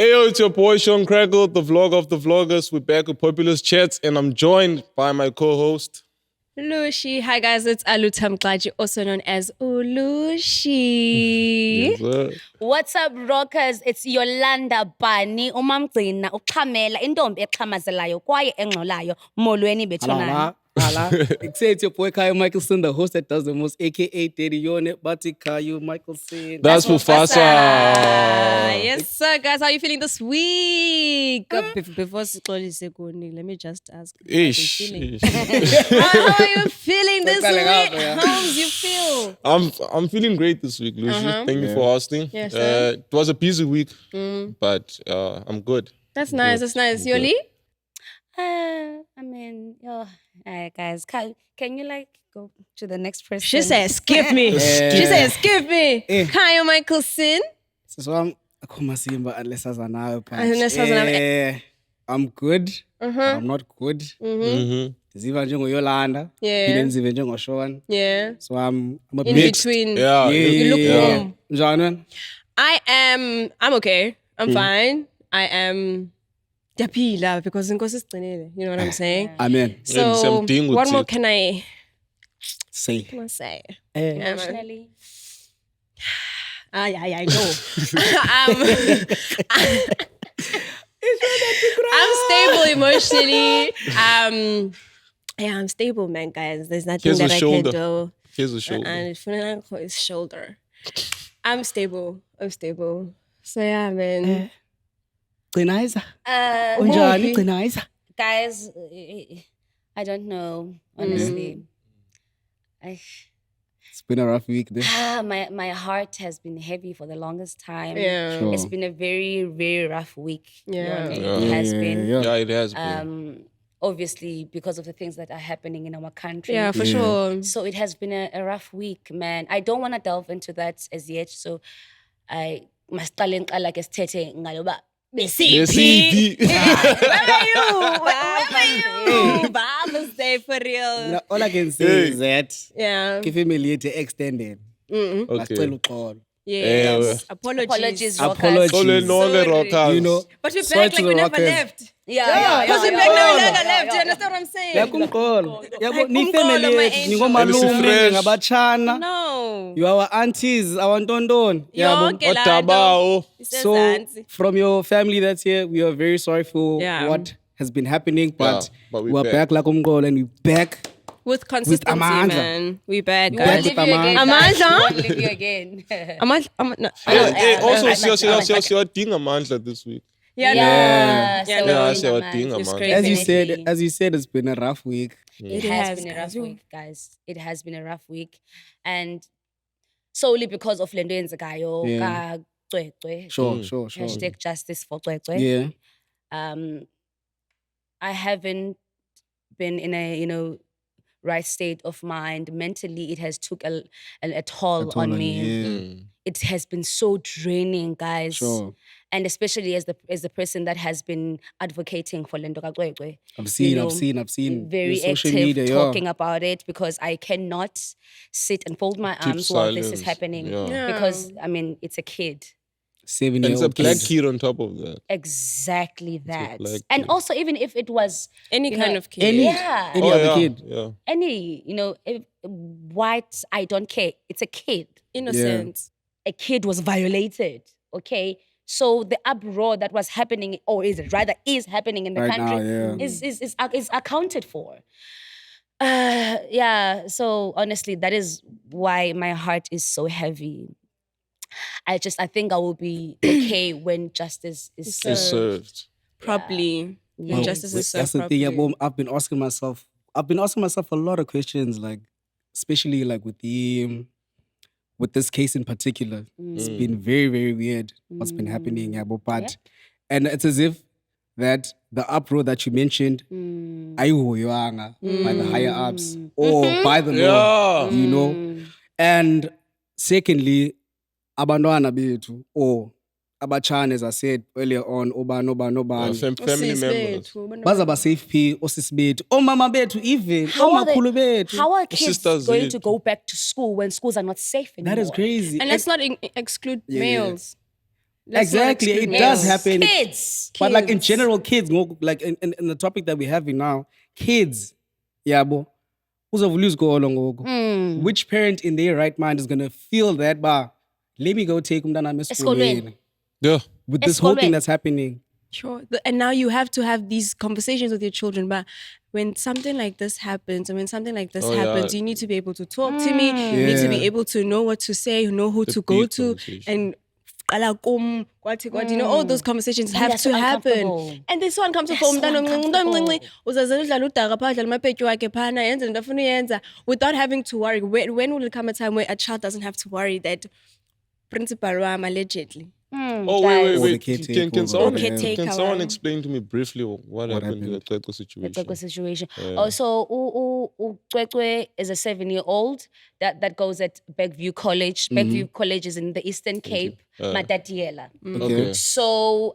Hey, it's your boy Sean Crackle, the vlog of the vloggers. We're back with Populous Chats, and I'm joined by my co-host. Lushi. Hi guys, it's Alutam Mklaji, also known as Ulushi. Yes, sir. What's up, rockers? It's Yolanda Bani, umamgcina, uxhamela, intombi exhamazelayo kwaye engxolayo, molweni bethunana. It's your boy Kayo Michelson, the host that does the most, aka Daddy Yone, Bati Kayo Michelson. That's Mufasa. Yes, sir, guys. How are you feeling this week? Before Sixolise Kuni, let me just ask. Ish. How are you feeling this What's week? going on, yeah? How do you feel? I'm feeling great this week, Lucy. Thank you for hosting. Yes, sir. It was a busy week, but I'm good. That's nice. That's nice. Yoli? Guys, can you go to the next person? She says, skip me. She says, skip me. Kayo Michelson. So I'm Akumasimba unless as an Unless as an- I'm good. I'm not good. Ziva njengo Yolanda. Yeah. Phinde nzive njengo Sean. Yeah. So I'm a In mixed. between. Yeah. You look warm. Njani? I'm okay. I'm fine. I am Diapila because Nkosi Siqinile. You know what I'm saying? Amen. So something with what more it. can I Say. say? Emotionally. I know. I'm stable emotionally. I'm stable, man, guys. There's nothing Here's a that I shoulder. can do. Here's a shoulder. And his shoulder. I'm stable. So yeah, man. Qinaiza. Uh, Unjani Qinaiza? guys, I don't know, honestly. It's been a rough week there. My heart has been heavy for the longest time. Yeah. Sure. It's been a very, very rough week. Yeah. It has been. Yeah, it has been. Obviously, because of the things that are happening in our country. Yeah, for sure. So it has been a rough week, man. I don't want to delve into that as yet. So I must like esithethe ngalo ba CP. Where are you? Father's Day for real. Now, all I can say Hey. is that Yeah. family extended. Okay. Bacela uxolo. Yes. Apologies. Apologies, Apologies. rockers. Sorry, Sorry. rockers. You know, But we're sorry back to like we the never rockers. left. Yeah. Because we're back yeah. now we never left. You understand what I'm saying? Yakumqolo. Yabo Like, ni umqolo, family my yethu, angel. ningomalume, And it's fresh. ngabachana. No. You are our aunties, our ntondoni. Yabo. Yonke la nto Otabao. So isezantsi. from your family that's here, we are very sorry for Yeah. what has been happening, but, but we're we're back like umqolo and we're back. With consistency, Amandla. man. We bad, We guys. won't leave you again. Amandla? guys. We won't leave you again. No. Hey, also, I- siyadinga amandla this week. Yeah. Yeah. Yeah, so no. Yeah, it's siyadinga It's amandla. crazy. As you said, it's been a rough week. It It has has, been a guys. rough week, guys. It has been a rough week. And solely because of lento eyenzekayo Yeah. kaCwecwe. Sure. Hashtag justice for Cwecwe. Yeah. I haven't been in a, right state of mind. Mentally, it has took a toll on me. Yeah. It has been so draining, guys. Sure. And especially as the person that has been advocating for Lendo kaCwecwe. I've seen. Very Your social active media, talking about it because I cannot sit and fold my arms while this is silence. happening. Yeah. Because, it's a kid. 7 And year it's a old black kid. kid on top of that. Exactly that. black And kid. also, even if it was Any You kind know, of kid. Any Yeah. other yeah. kid. Yeah. any, white, I don't care. It's a kid. Innocent. A kid was violated. Okay. So the uproar that was happening, or is happening in the Right country, now, yeah. is accounted for. Yeah. So honestly, that is why my heart is so heavy. I think I will be okay when justice is Served. It's served. Properly. Yeah. When justice is served That's the thing. properly. Yeah, Boom. I've been asking myself a lot of questions, like especially like with this case in particular. It's been very, very weird what's been happening. Yeah, but and it's as if that the uproar that you mentioned, ayihoywanga by the higher ups or by the law, Yeah. And secondly, abantwana bethu or abachane, as I said earlier on, obano. Family members. Bazaba safe P, osisi bethu, omama bethu, even How are omakhulu bethu. How are kids sisters going zethu. to go back to school when schools are not safe anymore? That is crazy. And let's not exclude Yeah. males. Let's not Exactly, it exclude does males. happen. Kids. But like in Kids. general, kids, like in the topic that we're having now, kids, yabo, uzovulus go along ngoku. Mm. Which parent in their right mind is gonna feel that, let me go take umntana Esikolweni. Yeah. with this whole thing Esikolweni. that's happening. Sure. And now you have to have these conversations with your children. But when something like this happens, and when something like this Oh, yeah. happens, you need to be able to talk to me. You need to be Yeah. able to know what to say, know who The to go big to, conversation. and you know, all those conversations And have they're so to happen. uncomfortable. And they're so uncomfortable. They're so uncomfortable. Without having to worry. When will come a time where a child doesn't have to worry that principal wam allegedly? Oh, guys. wait. Or the caretaker Can or someone, whatever. Caretaker, can someone right? explain to me briefly what happened in the Ceko situation? It's like a situation. Also, Kwekwe is a 7-year-old that goes at Beckview College. Beckview College is in the Eastern Cape, Matatiela. Okay. So,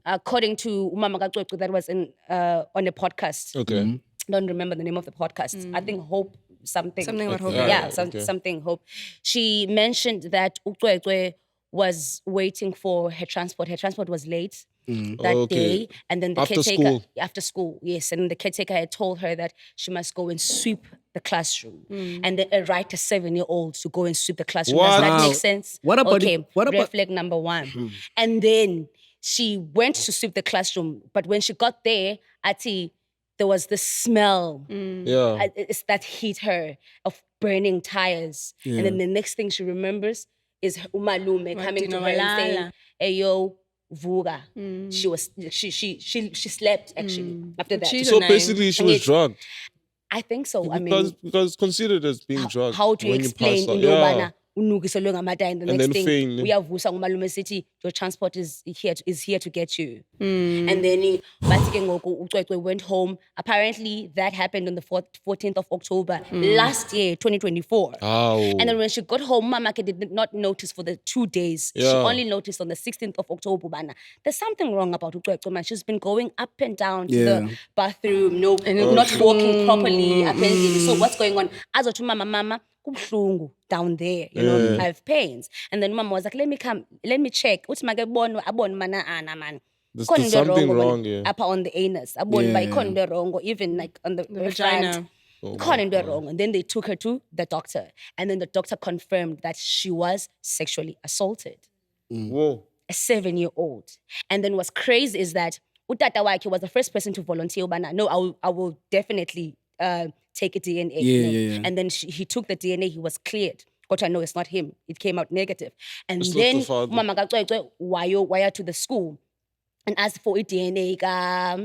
according to Umama Kwekwe, that was on a podcast. Okay. Don't remember the name of the podcast. I think Hope something. Something about hope. Yeah, okay. something Hope. She mentioned that Ukwekwe was waiting for her transport. Her transport was late that Okay. day. And then the After caretaker... school? After school, yes. And the caretaker had told her that she must go and sweep the classroom. And then write a 7-year-old to go and sweep the classroom. Does that What? make sense? What about okay, it- what about- red flag number 1. And then she went to sweep the classroom. But when she got there, Ati, there was the smell Yeah. that hit her of burning tires. And then the next thing she remembers is her umalume coming to her and saying, "Hey yo, vuga." She slept actually after that. She's So nine. basically, she was it's- drugged. I think so. I Because mean, it's considered as being drugged. how do you when explain pass out. into Yeah. yobana unukiselwe ngamataya and the And next then thing feign. uyavusa ngumalume sithi your transport is here to get you. And then bathi ke ngoku uCwecwe went home. Apparently that happened on the 14th of October last year, 2024. Ow. And then when she got home, Mama did not notice for the 2 days. She Yeah. only noticed on the 16th of October. Bana. There's something wrong about uCwecwe, man. She's been going up and down to Yeah. the bathroom, not walking properly, apparently. So what's going on? As to Mama, kubuhlungu down there, you know, I have pains. And then Mama was like, let me check. Uthi make abone mana ana man. There's Khona into something wrong wrong, yeah. upper on the anus. Abone by Yeah. khona into wrong, or even like on the vagina. front. Khona into wrong. And then they took her to the doctor. And then the doctor confirmed that she was sexually assaulted. Whoa. A 7-year-old. And then what's crazy is that Utata Waiki was the first person to volunteer. Ubana, no, I will definitely take a DNA. Yeah. And then he took the DNA, he was cleared. But I know it's not him. It came out negative. And It's not then the father. Mama Gacwecwe wire to the school and asked for a DNA ka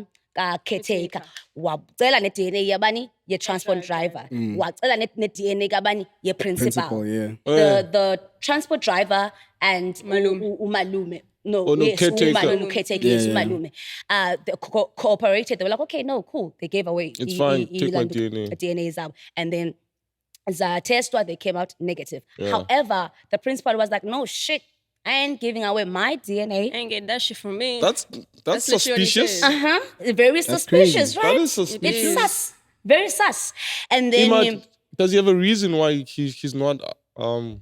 caretaker. Wacela ne DNA yabani ye transport driver. Wacela ne DNA kabani ye principal. Principal, yeah. The transport driver and Malume. Umalume. No, Oh, no, yes, caretaker. Umalume, caretaker, yes, Yeah, yeah. Umalume. They cooperated. They were like, okay, no, cool. They gave away. It's fine. Take my DNA. DNA is out. And then as a test, they came out negative. Yeah. However, the principal was like, no, shit, I ain't giving away my DNA. Ain't get that shit from me. That's literally what he suspicious. said. Very suspicious, crazy. right? That is suspicious. It's sus. Very sus. And then Does he have a reason why he's not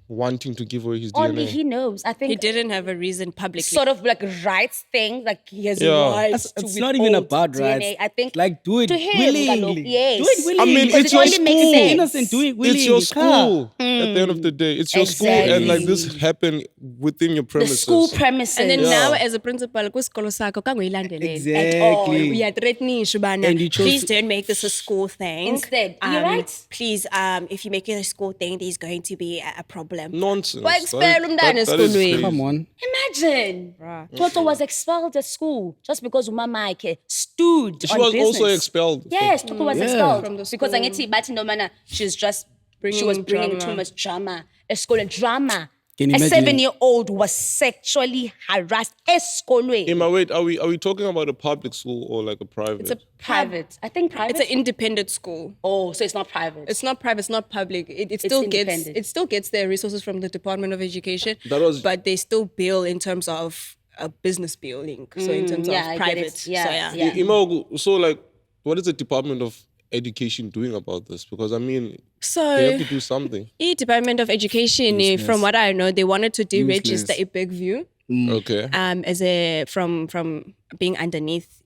wanting to give away his only DNA? he knows. I think He didn't have a reason publicly. sort of like rights thing, like he has Yeah. rights to It's not even withhold about DNA. rights. I think Like, do it to him, willingly. Galop, yes. Do it willingly. I mean, Because it's it your only makes school. sense. Innocent, do it willingly. It's your Car. school. At the end of the day, it's your school, and like this Exactly. happened within your the premises. school premises. And then Yeah. now, as a principal, kwisikolo sakho kangoyilandeleli. Exactly. We are threatening Shubana. And you chose Please to- don't make this a school thing. Instead, you're right. Please, if you make it a school thing, there's going to be a problem. Nonsense. Why expel umntwana is esikolweni? crazy. Come on. Imagine. Toto was expelled at school just because Umama stood She on was business. also expelled. Yes, Toto was Yeah. expelled From the because school. angithi bathi no mana she was Bringing bringing drama. too much drama. School drama. Can you A imagine? 7-year-old was sexually harassed eskolweni. Emma, wait, are we talking about a public school or like a private? It's a private. I think private. It's an independent school. oh, so it's not private. It's not private. It's not public. It still gets their resources from the Department of Education. But they still bill in terms of a business billing. So in terms yeah, I of get private. it. Yeah, So yeah. yeah. Imogu, so like, what is the Department of Education doing about this? Because I mean, they So have to do something. the Department of Education, from what I know, they wanted to deregister Useless. a big view Okay. From being underneath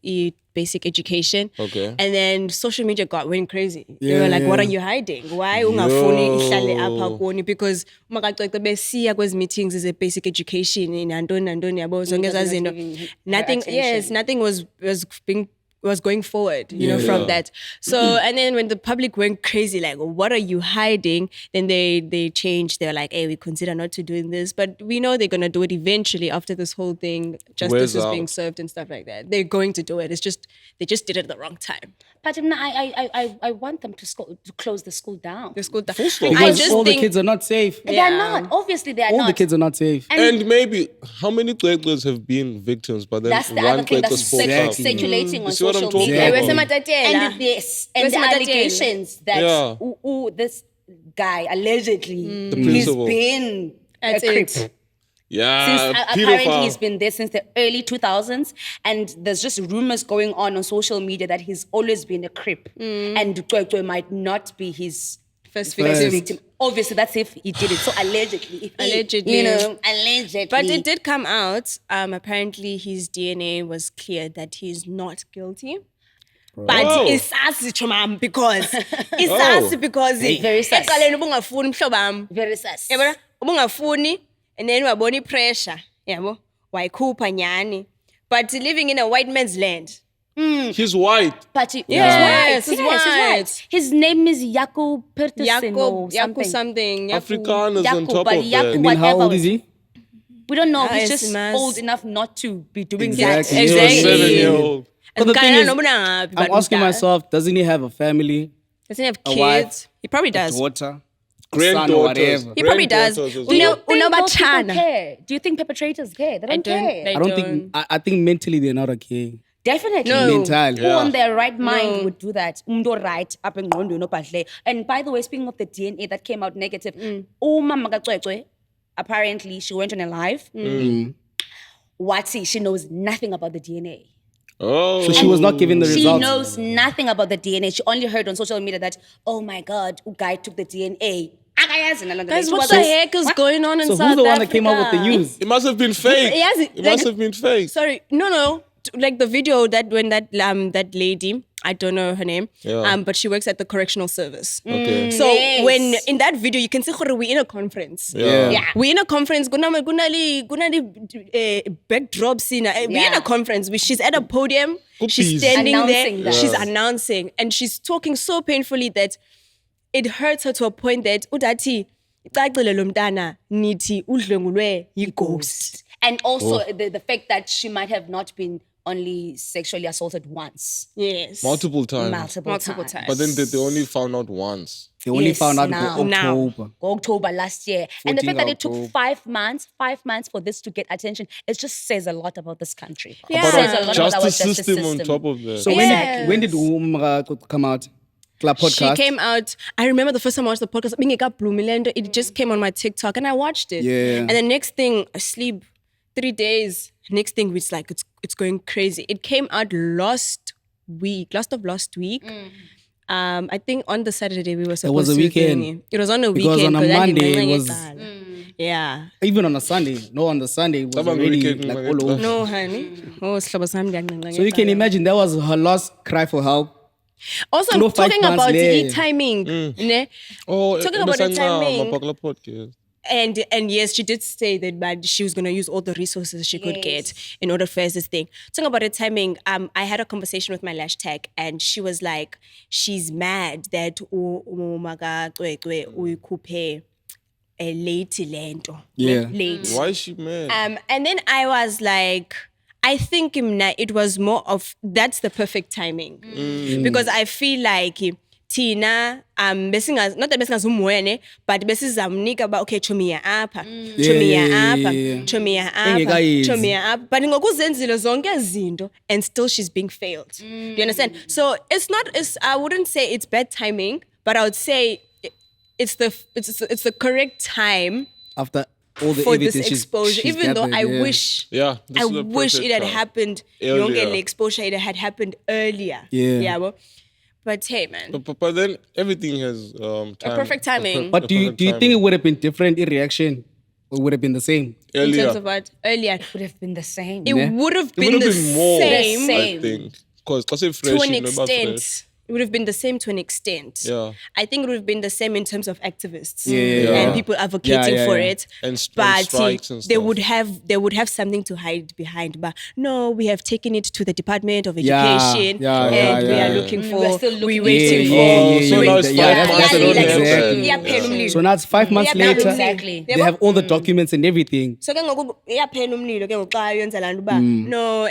basic education. Okay. And then social media went crazy. They were like, what are you hiding? Why ungafuni ihlale apha kuni? Because makacwecwe besiya kwezi meetings is a basic education in nantoni yabo zonke ezaa zinto. Nothing was going forward, from that. So, and then when the public went crazy, like, what are you hiding? Then they changed. They're like, hey, we consider not to doing this, but we know they're going to do it eventually after this whole thing, justice is being served and stuff like that. They're going to do it. It's just, they just did it at the wrong time. But I want them to close the school down. The school down. Because all the kids are not safe. They are not. Obviously, they are not. All the kids are not safe. And maybe, how many Kwekwas have been victims, but then That's the one other thing Kwekwa that's spoke up? circulating on You see what I'm social talking media. about? And yes, and the allegations that this guy allegedly he's been a creep. Yeah, Apparently he's been there since the early 2000s, and there's just rumors going on social media that he's always been a creep, and Kwekwe might not be his first victim. Obviously, that's if he did it. So allegedly, allegedly. But it did come out. Apparently, his DNA was cleared that he's not guilty. But it's sassy, chomam, because it's sassy because very sassy. Very sassy. Ubungafuni, and then waboni pressure, yabo, waikupa nyani. But living in a white man's land. He's white. But he's white. His name is Jaco Peterson or something. Afrikaners on top of that. And then how old is he? We don't know. He's just old enough not to be doing that. Exactly. He's a 7-year-old. But the thing is, I'm asking myself, doesn't he have a family? Doesn't he have kids? Wife, he probably does. A daughter? Granddaughters. He probably does. Do you think perpetrators care? They don't care. I don't think. I think mentally they're not okay. Definitely. No. Mentally. Who on their right mind would do that? Right up and And by the way, speaking of the DNA that came out negative, apparently she went on a live. Watsi, she knows nothing about the DNA. Oh. So she was not given the results. She knows nothing about the DNA. She only heard on social media that, oh my God, guy took the DNA. Guys, what the heck is going on in South Africa? So who's the one that came up with the news? It must have been fake. It must have been fake. Sorry, no. Like the video that when that lady, I don't know her name, but she works at the correctional service. Okay. So when in that video you can see we're in a conference. Yeah. We're in a conference. Gunali backdrops in. We're in a conference. She's at a podium. She's standing there. She's announcing, and she's talking so painfully that it hurts her to a point that ghost. And also the fact that she might have not been only sexually assaulted once. Yes. Multiple times. Multiple times. But then they only found out once. They only found out in October last year. And the fact that it took 5 months for this to get attention, it just says a lot about this country. Yeah. About says a lot about our justice system on top of that. So when did come out? Podcast. She came out. I remember the first time I watched the podcast. It just came on my TikTok and I watched it. Yeah. And the next thing, I sleep 3 days. Next thing, it's like it's going crazy. It came out last week. I think on the Saturday we were supposed to. It was a weekend. It was on a because weekend. On a Monday it was. Yeah. Even on a Sunday. No, on the Sunday it was already like all over. No, honey. So you can imagine that was her last cry for help. Also, I'm talking about the timing. Talking about the timing. Podcast. And yes, she did say that she was going to use all the resources she could get in order to face this thing. Talking about the timing, I had a conversation with my lash tech, and she was like, she's mad that late. Why is she mad? And then I was like, I think it was more of that's the perfect timing because I feel like Tina not that besingazumwene but besizamnika about okay chomia apha but ngokuzenzile zonke izinto and still she's being failed. Do you understand? So I wouldn't say it's bad timing, but I would say it's the correct time after all the for evidence this exposure, she's even though gathered, I wish it had happened earlier. Exposure it had happened earlier. But hey, man. But then everything has time. Perfect timing. But do you think it would have been different in reaction Or would have been the same? In Earlier. terms of what? Earlier. Would have been the same. It would have It been would the have been more, same. The same. I think. Because fresh, To an you know, about extent. fresh. It would have been the same to an extent. Yeah. I think it would have been the same in terms of activists Yeah. and people advocating for it. And But strikes and they stuff. would have something to hide behind. But no, we have taken it to the Department of Yeah, Education, yeah, and yeah, we yeah, are yeah. looking We're for. still looking We're into waiting it. for. So now it's 5 months, they don't have that. Iyaphela umlilo. So now it's 5 months Yeah, later. exactly. They have all the documents and everything. So ke ngoku iyaphela umlilo ke ngoku xa yenza laa nto uba no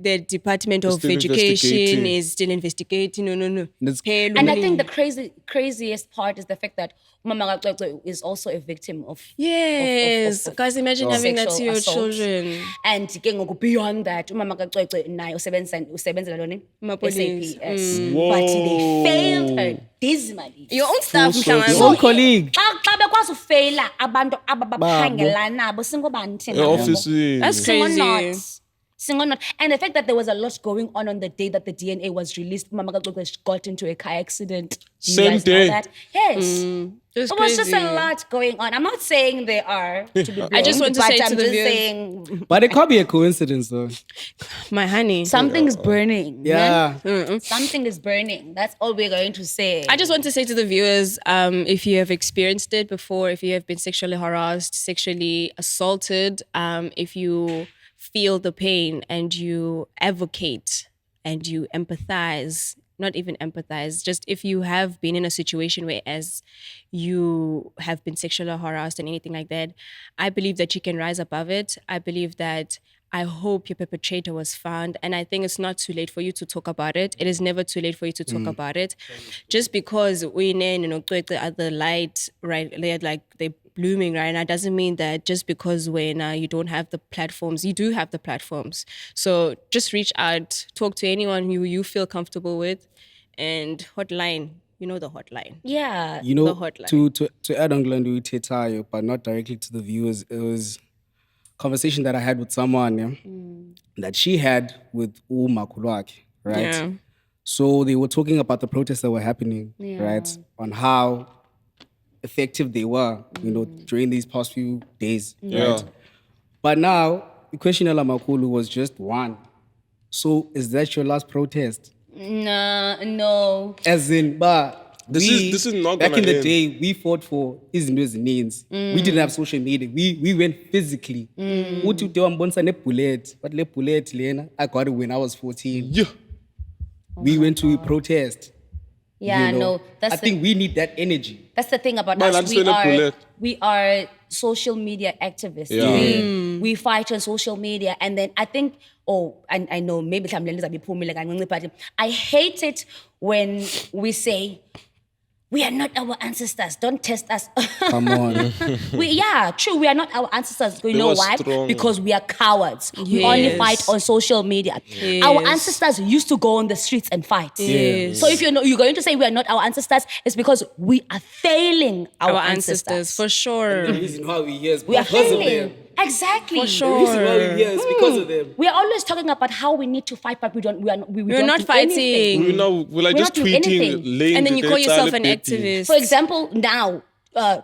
the Department of still Education investigating. is still investigating. No. It's- Phela And I umlilo. think the craziest part is the fact that Umama Gacwecwe is also a victim of Yes, guys, imagine having that to sexual your assault. children. And ke ngoku beyond that, Umama Gacwecwe naye usebenzela ntoni? Amapolice. SAPS. But they failed her dismally. Your own staff, circle. mhlanga. Your own colleague. Xa bekwazi ufeyila abantu abaphangela nabo singobani thina nabo? Offices. That's crazy. Single not. And the fact that there was a lot going on the day that the DNA was released, Mama Gacwecwe got into a car accident. Do you Same guys know day. that? Yes. It's It was just a crazy. lot going on. I'm not saying they are to be blamed, I just want to but say to I'm the just viewers- saying But it can't be a coincidence though. My honey. something's burning. Yeah. Something is burning. That's all we're going to say. I just want to say to the viewers, if you have experienced it before, if you have been sexually harassed, sexually assaulted, if you feel the pain and you advocate and you empathize, not even empathize, just if you have been in a situation where as you have been sexually harassed and anything like that, I believe that you can rise above it. I believe that I hope your perpetrator was found. And I think it's not too late for you to talk about it. It is never too late for you to talk about it. Just because we at the light, right, they're blooming right now, doesn't mean that just because when you don't have the platforms, you do have the platforms. So just reach out, talk to anyone who you feel comfortable with, and hotline. You know the hotline. yeah. You know, The hotline. to add on Glendu Tetayo, but not directly to the viewers, it was a conversation that I had with someone that she had with Uma Kulwaki, right? Yeah. So they were talking about the protests that were happening, right? On how effective they were, you know, during these past few days, Yeah. right? But now, the question Makulu was just one. So is that your last protest? No. As in, but This is not back gonna in the end. day, we fought for izinto means. We didn't have social media. We went physically. Uthi ude wambonisa nebullet, but le bullet lena, I got it when I was 14. Yeah. We went to protest. Yeah, you know. no. That's I think we need that energy. That's the thing about Man, us. I'm still a bullet. We are social media activists. Yeah. We fight on social media, and then I think, I know maybe but I hate it when we say we are not our ancestors. Don't test us. Come on. True. We are not our ancestors. You They know were why? strong. Because we are cowards. We only Yes. fight on social media. Our ancestors used to go on the streets and fight. Yes. So if you're going to say we are not our ancestors, it's because we are failing our, Our ancestors, for sure. The reason why we here is We are because of failing. them. Exactly. For The sure. reason why we're here is because of them. We are always talking about how we need to fight, but we don't. We We're don't not do fighting. anything. We're like We're just not doing tweeting, anything. laying And then you call yourself an betty. activist. For example, now,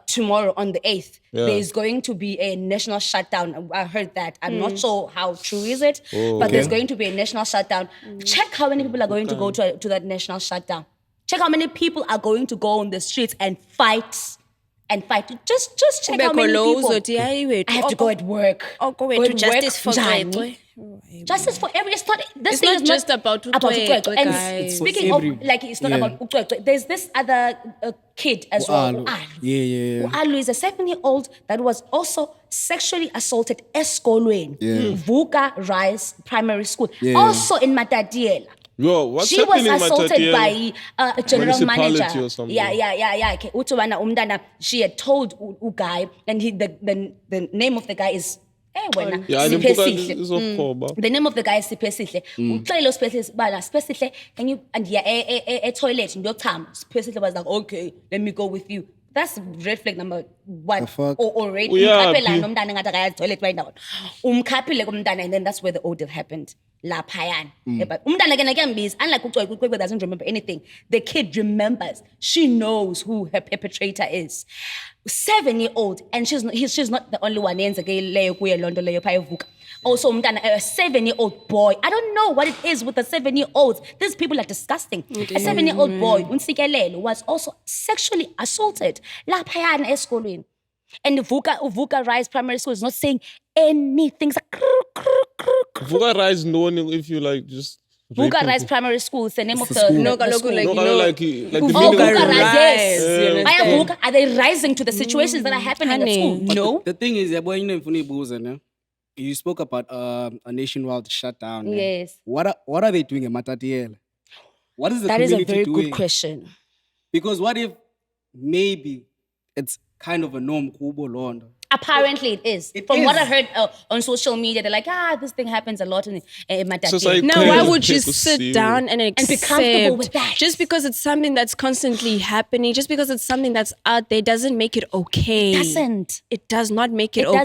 tomorrow on the 8th, Yeah. there's going to be a national shutdown. I heard that. I'm not sure how true is it, but okay. there's going to be a national shutdown. Check how many people are going to go to that national shutdown. Check how many people are going to go on the streets and fight. Just check how many people. I have to go at work. Oh, go At to justice for njani? Gwetwe. Justice for every. It's not. This It's thing not is just about Ucwecwe, Ucwecwe. And guys. speaking for of, every- like, it's not yeah. about Ucwecwe. There's this other kid as well. Ualu. Ualu. Yeah. Ualu is a 7-year-old that was also sexually assaulted esikolweni. Yeah. Vuka Rise Primary School. Yeah. Also in Matatiela. Yo, what's She was happening, assaulted Matatiele? by a general Municipality manager. or something. Yeah. Okay. Utubana umdana. She had told Ugai, and the name of the guy is. Wena. Yeah, I Siphe didn't Sihle. is of course. The name of the guy is Siphe Sihle. Uxolile uSiphe Sihle bana Siphe Sihle, can you and toilet ngiyochama. Siphe Sihle was like, okay, let me go with you. That's red flag number one. The fuck? Already. Yeah, Umkhaphela nomntana ngathi akayazi toilet right now. Umkhaphile kumntana, and then that's where the ordeal happened. laphayana. But umntana ke nakuyambiza, unlike uCwekwe doesn't remember anything. The kid remembers. She knows who her perpetrator is. 7-year-old, and she's not the only one. Also, umntana, a 7-year-old boy. I don't know what it is with the 7-year-olds. These people are disgusting. A 7-year-old boy, Unsikelelo, was also sexually assaulted. Laphayana esikolweni. And Uvuka Rise Primary School is not saying anything. It's like, Vuka Rise knowing if you like just. Vuka Rise Primary School is the name of the school. the No, school. like, No, you know, like the Oh, meaning of Vuka it. Rise, yes. You understand? Aya Vuka, are they rising to the situations that are happening at Honey. school? But No. The thing is, boy, you spoke about a nationwide shutdown. Yes. What are they doing in Matatiele? What is the That is a community very doing? good question. Because what if maybe it's kind of a norm, Kubo Londo? Apparently it is. It From what is. I heard on social media, they're like, this thing happens a lot in Matatiele. So it's like- Now, why Crazy would you people sit see down and accept? be comfortable with that? Just because it's something that's constantly happening, just because it's something that's out there, doesn't make it okay. doesn't. It does not make it, It okay.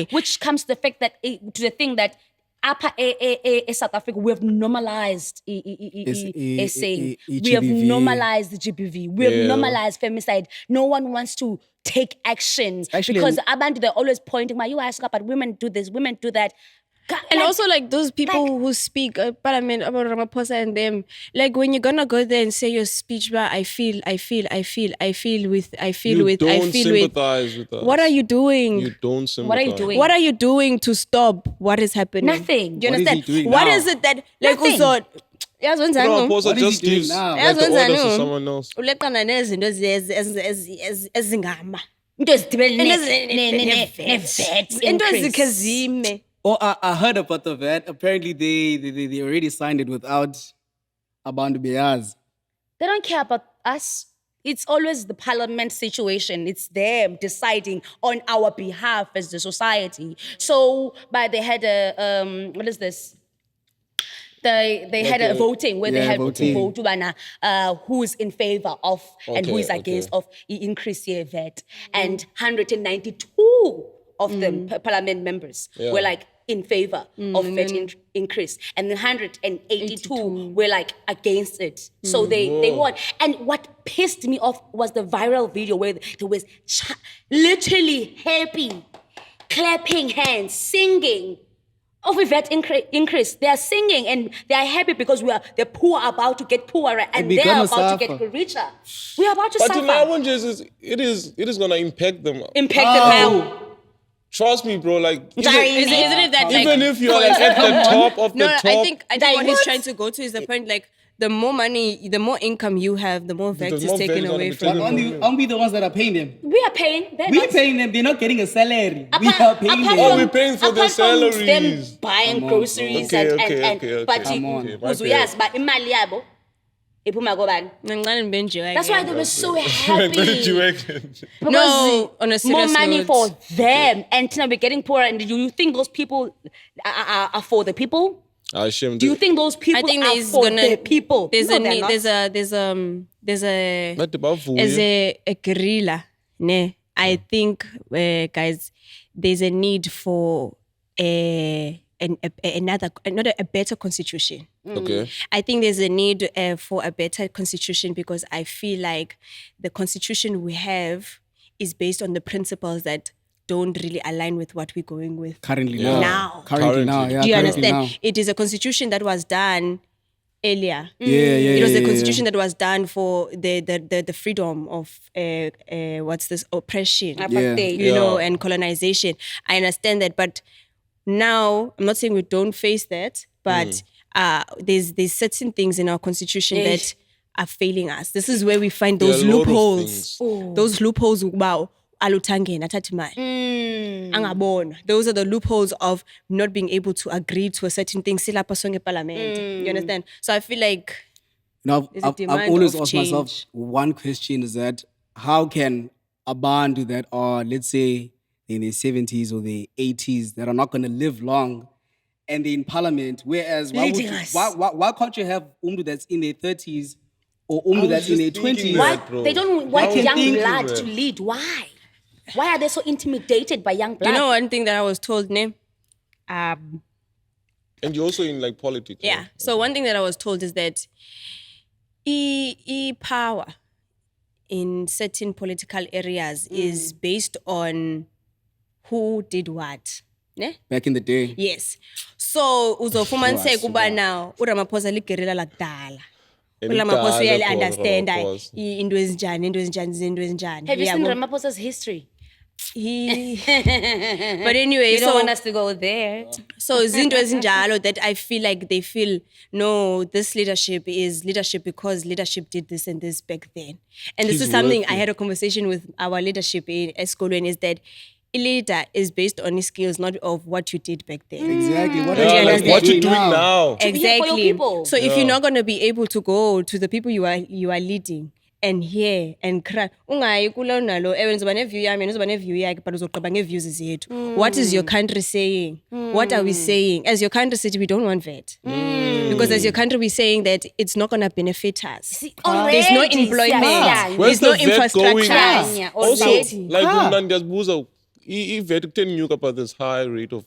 doesn't. Which comes to the fact that to the thing that upper South Africa, we have normalized saying. We have GBV. normalized the GBV. We have Yeah. normalized femicide. No one wants to take action Actually, because abantu, they're always pointing, you ask, but women do this, women do that. And also, like those people who speak Parliament about Ramaphosa and them, like when you're gonna go there and say your speech, I feel with. You don't sympathize with us. What are you doing? You don't sympathize. What are you doing? What are you doing to stop what is happening? Nothing. Do you What is he understand? doing What now? is it that like Nothing. also? Yes, one time. Ramaphosa What is he just doing gives now? like the Yes, orders to no. someone else. Uleqana nezinto ezingama. Into ezidibene ne-vets. ne-vets Into increase. ezikhe zime. Oh, I heard about the VAT. Apparently, they already signed it without Abantu Beyaz. They don't care about us. It's always the parliament situation. It's them deciding on our behalf as the society. So, but they had a what is this? They had a voting where they Yeah, had voting. to vote who's in favor of and who is Okay, against okay. of increase year VAT. And 192 of them parliament members were like in favor of VAT increase, and the 182 were like against it. So they won. And what pissed me off was the viral video where there was literally happy, clapping hands, singing of a VAT increase. They are singing and they are happy because the poor are about to get poorer and we're they are gonna about to suffer. get richer. We are about to But in my suffer. own just it is gonna impact them. Impact them how? Trust me, bro. Like Isn't it that like even if you're like at the top of the no, top, I think what he's What? trying to go to is the point like the more money, the more income you have, the more VAT is more VAT taken is gonna away be from taken you. Aren't we the ones that are paying them? We are paying. They're We're not. paying them. They're not getting a salary. We are paying them. Oh, we're paying for their apart from them salaries. buying Come on, groceries bro. and Okay. but Come on. uzuyazi ba imali yabo iphuma kobani. Nancane nibenjiwe That's why again. they were so Like, happy. what did you reckon? Because No, on a more serious money note. for them, and now we're getting poorer. And do you think those people are for the people? I ashamed. Do you think those people I think are there's for gonna the people? There's No, a they're need, not. there's a Not about food. as a guerrilla. Ne, I think guys, there's a need for a better constitution. Okay. I think there's a need for a better constitution because I feel like the constitution we have is based on the principles that don't really align with what we're going with Currently Yeah. now. Currently now. Yeah, Do you currently understand? now. It is a constitution that was done earlier. Yeah. It was yeah, a yeah, constitution that was done for the freedom of what's this oppression, Apartheid. you know, Yeah. and colonization. I understand that, but now I'm not saying we don't face that, but there's certain things in our constitution that are failing us. This is where we find There are those a lot of loopholes. things. Those loopholes. Wow. Alutangena thatha imali. Angabona. Those are the loopholes of not being able to agree to a certain thing. Silapha sonke parliament. You understand? So I feel like Now, There's a I've demand always of asked myself change. one question is that how can a band that are, let's say, in their 70s or their 80s that are not going to live long and they're in parliament, whereas Leading us. why can't you have Umdu that's in their 30s or Umdu that's in their just thinking 20s? that. Why bro. they don't I want was young thinking blood that. to lead? Why? Why are they so intimidated by young blood? you know one thing that I was told, ne? And you're also in like politics. Yeah. right? So one thing that I was told is that power in certain political areas is based on who did what. Ne? Back in the day. Yes. So uzofumaniseka Sure, uba now uRamaphosa ligerilla lakudala. And uRamaphosa it does, uyali of course, understand Ramaphosa. into ezinjani. Have you seen Yabo. Ramaphosa's history? He But anyway, You don't so want us to go there. so zinto ezinjalo that I feel like they feel no, this leadership is leadership because leadership did this and this back then. And this He's is something worth I it. had a conversation with our leadership in Eskolweni is that a leader is based on his skills, not of what you did back then. Exactly. What Yeah, are you like understand? what doing you're doing now. be here for your Exactly. people. So if you're not gonna be able to go to the people you are leading and hear and cry, ungayi kulo nalo ewenza ne-view yami nozoba ne-view yakhe but uzoqaba nge-views zethu. What is your country saying? What are we saying? As your country city, we don't want that. Because as your country, we're saying that it's not gonna benefit us. There's no Already, employment. siyasiyanya. Where's There's no the VAT going? infrastructure. Yeah, Also, already. like mna ndiyazibuza, i-VAT kutheni nyuka about this high rate of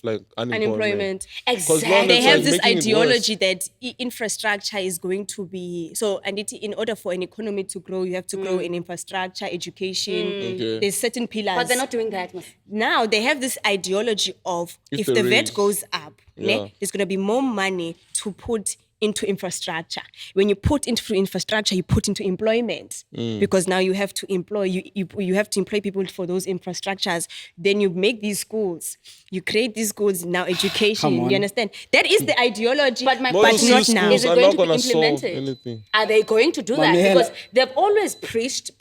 like unemployment. Unemployment. London They is, have like, this making it ideology that infrastructure is going to be so, and in order for an economy to grow, you have to grow in infrastructure, education. Okay. There's certain pillars. But they're not doing that. Now they have this ideology of If if they the VAT raise. goes up, ne, Yeah. there's going to be more money to put into infrastructure. When you put into infrastructure, you put into employment because now you have to employ you have to employ people for those infrastructures. Then you make these schools, you create these schools now. Education, Come on. you understand? That is the ideology, But my Most but question of not these now. schools Is it are going not to be gonna solve implemented? anything. Are they going to do that? Mamela. Because they've always preached,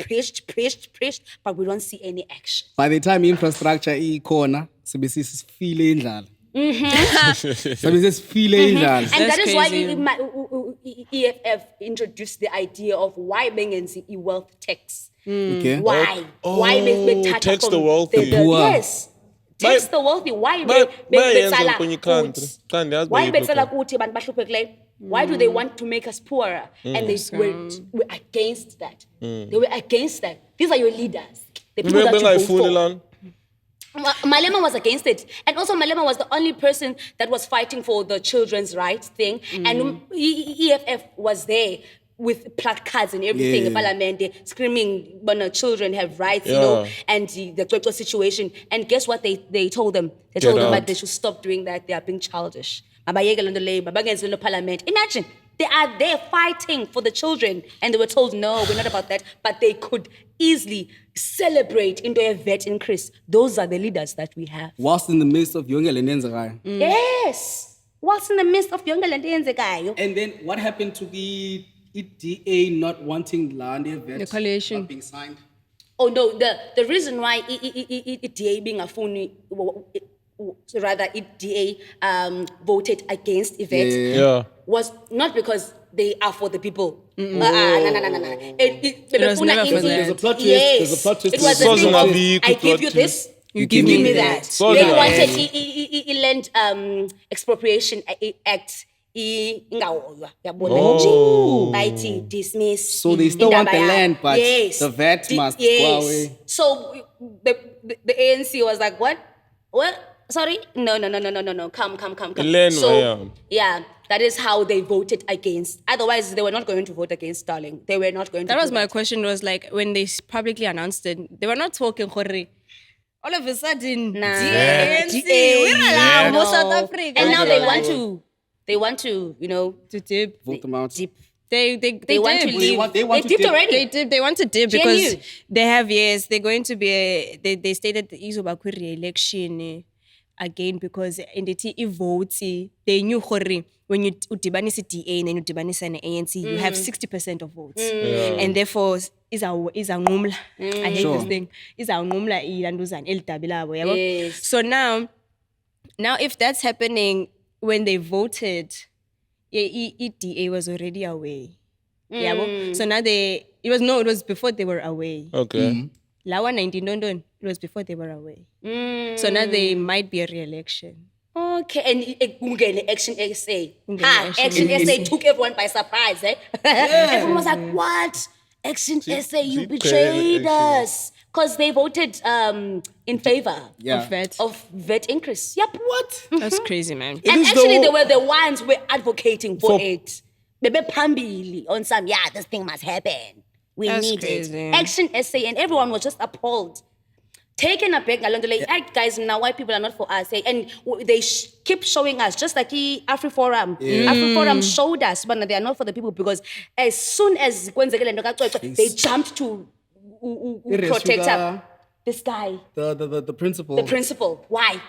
but we don't see any action. By the time infrastructure ikhona, sibe sisifile indlala. Sibe sisifile indlala. And That's that is why crazy. EFF introduced the idea of why bengenzi wealth tax. Okay. Why? Why Oh, tax the wealthy. Poor. Yes. Tax But- the wealthy. Why bayenza kwenye country. Kanti yazi Why bayiphi betsala khona. kuthi bantu bahluphekileyo? Why do they want to make us poorer? And they were against that. They were against that. These are your leaders. The people that you vote Bengayifuni for. lana. Malema was against it. And also Malema was the only person that was fighting for the children's rights thing. And EFF was there with placards and everything in Parliament, screaming, when children have rights, you know, Yeah. and the Kwekwe situation. And guess what they told them? They Get told them out. that they should stop doing that. They are being childish. Parliament. Imagine, they are there fighting for the children. And they were told, no, we're not about that. But they could easily celebrate into a VAT increase. Those are the leaders that we have. Whilst in the midst of yonke le nto yenzekayo. Yes. Whilst in the midst of yonke le nto yenzekayo. And then what happened to the DA not wanting land VAT The coalition. not being signed? Oh no, the reason why DA being a phony, rather DA voted against Yvette Yeah. was not because they are for the people. No. It was never for that. There's a plot twist. Yes. There's a plot twist. It was the Soze thing of, ngabikho I give you plot this, You give give me me that. Soze They ngabikho. wanted land expropriation act. Ingahoywa, yabona Oh. nje. Bayithi dismiss. So they still want indaba the yabo. land, but Yes. the VAT must go yes. away. So the ANC was like, what? Sorry? No. Come. The land, So yeah, that is how they voted against. Otherwise, they were not going to vote against Starling. They were not going to. That do was my question. Was like when they publicly announced it, they were not talking Jorge. All of a sudden, Nah. ANC, Yeah. we're allowed No. South Africa. And now they want to to, you know, dip. Vote them out. dip. They want to dip. leave. They want to dipped dip. already. They dip. They want to dip GNU. because they have they're going to be they stated the Izobakwi re-election again because in the votes they knew Jorge when you udibanisa DA and then udibanisa an ANC you have 60% of votes and therefore izanqumla I hate Sure. this thing izanqumla ilanduzana elidabilabo yabo. Yes. So now if that's happening when they voted DA was already away. Yabo. So now it was before they were away. Okay. Lawa 19 London, it was before they were away. So now they might be a re-election. Okay, and Ungene Action SA. Action Action SA. SA took everyone by surprise, eh? Everyone was like, what? Action SA, you see, betrayed Action. us. because they voted in favor Yeah. of VAT increase. Yep. What? That's crazy, man. And is actually, the- they were the ones who were advocating for For- it. Bebe Pambili on some, yeah, this thing must happen. We That's need crazy. it. Action essay, and everyone was just appalled. Taken aback, like, "Hey, guys, now white people are not for us. And they keep showing us, just like the AfriForum. AfriForum showed us, but they are not for the people because as soon as they jumped to protect this guy, The principal. the principal. Why?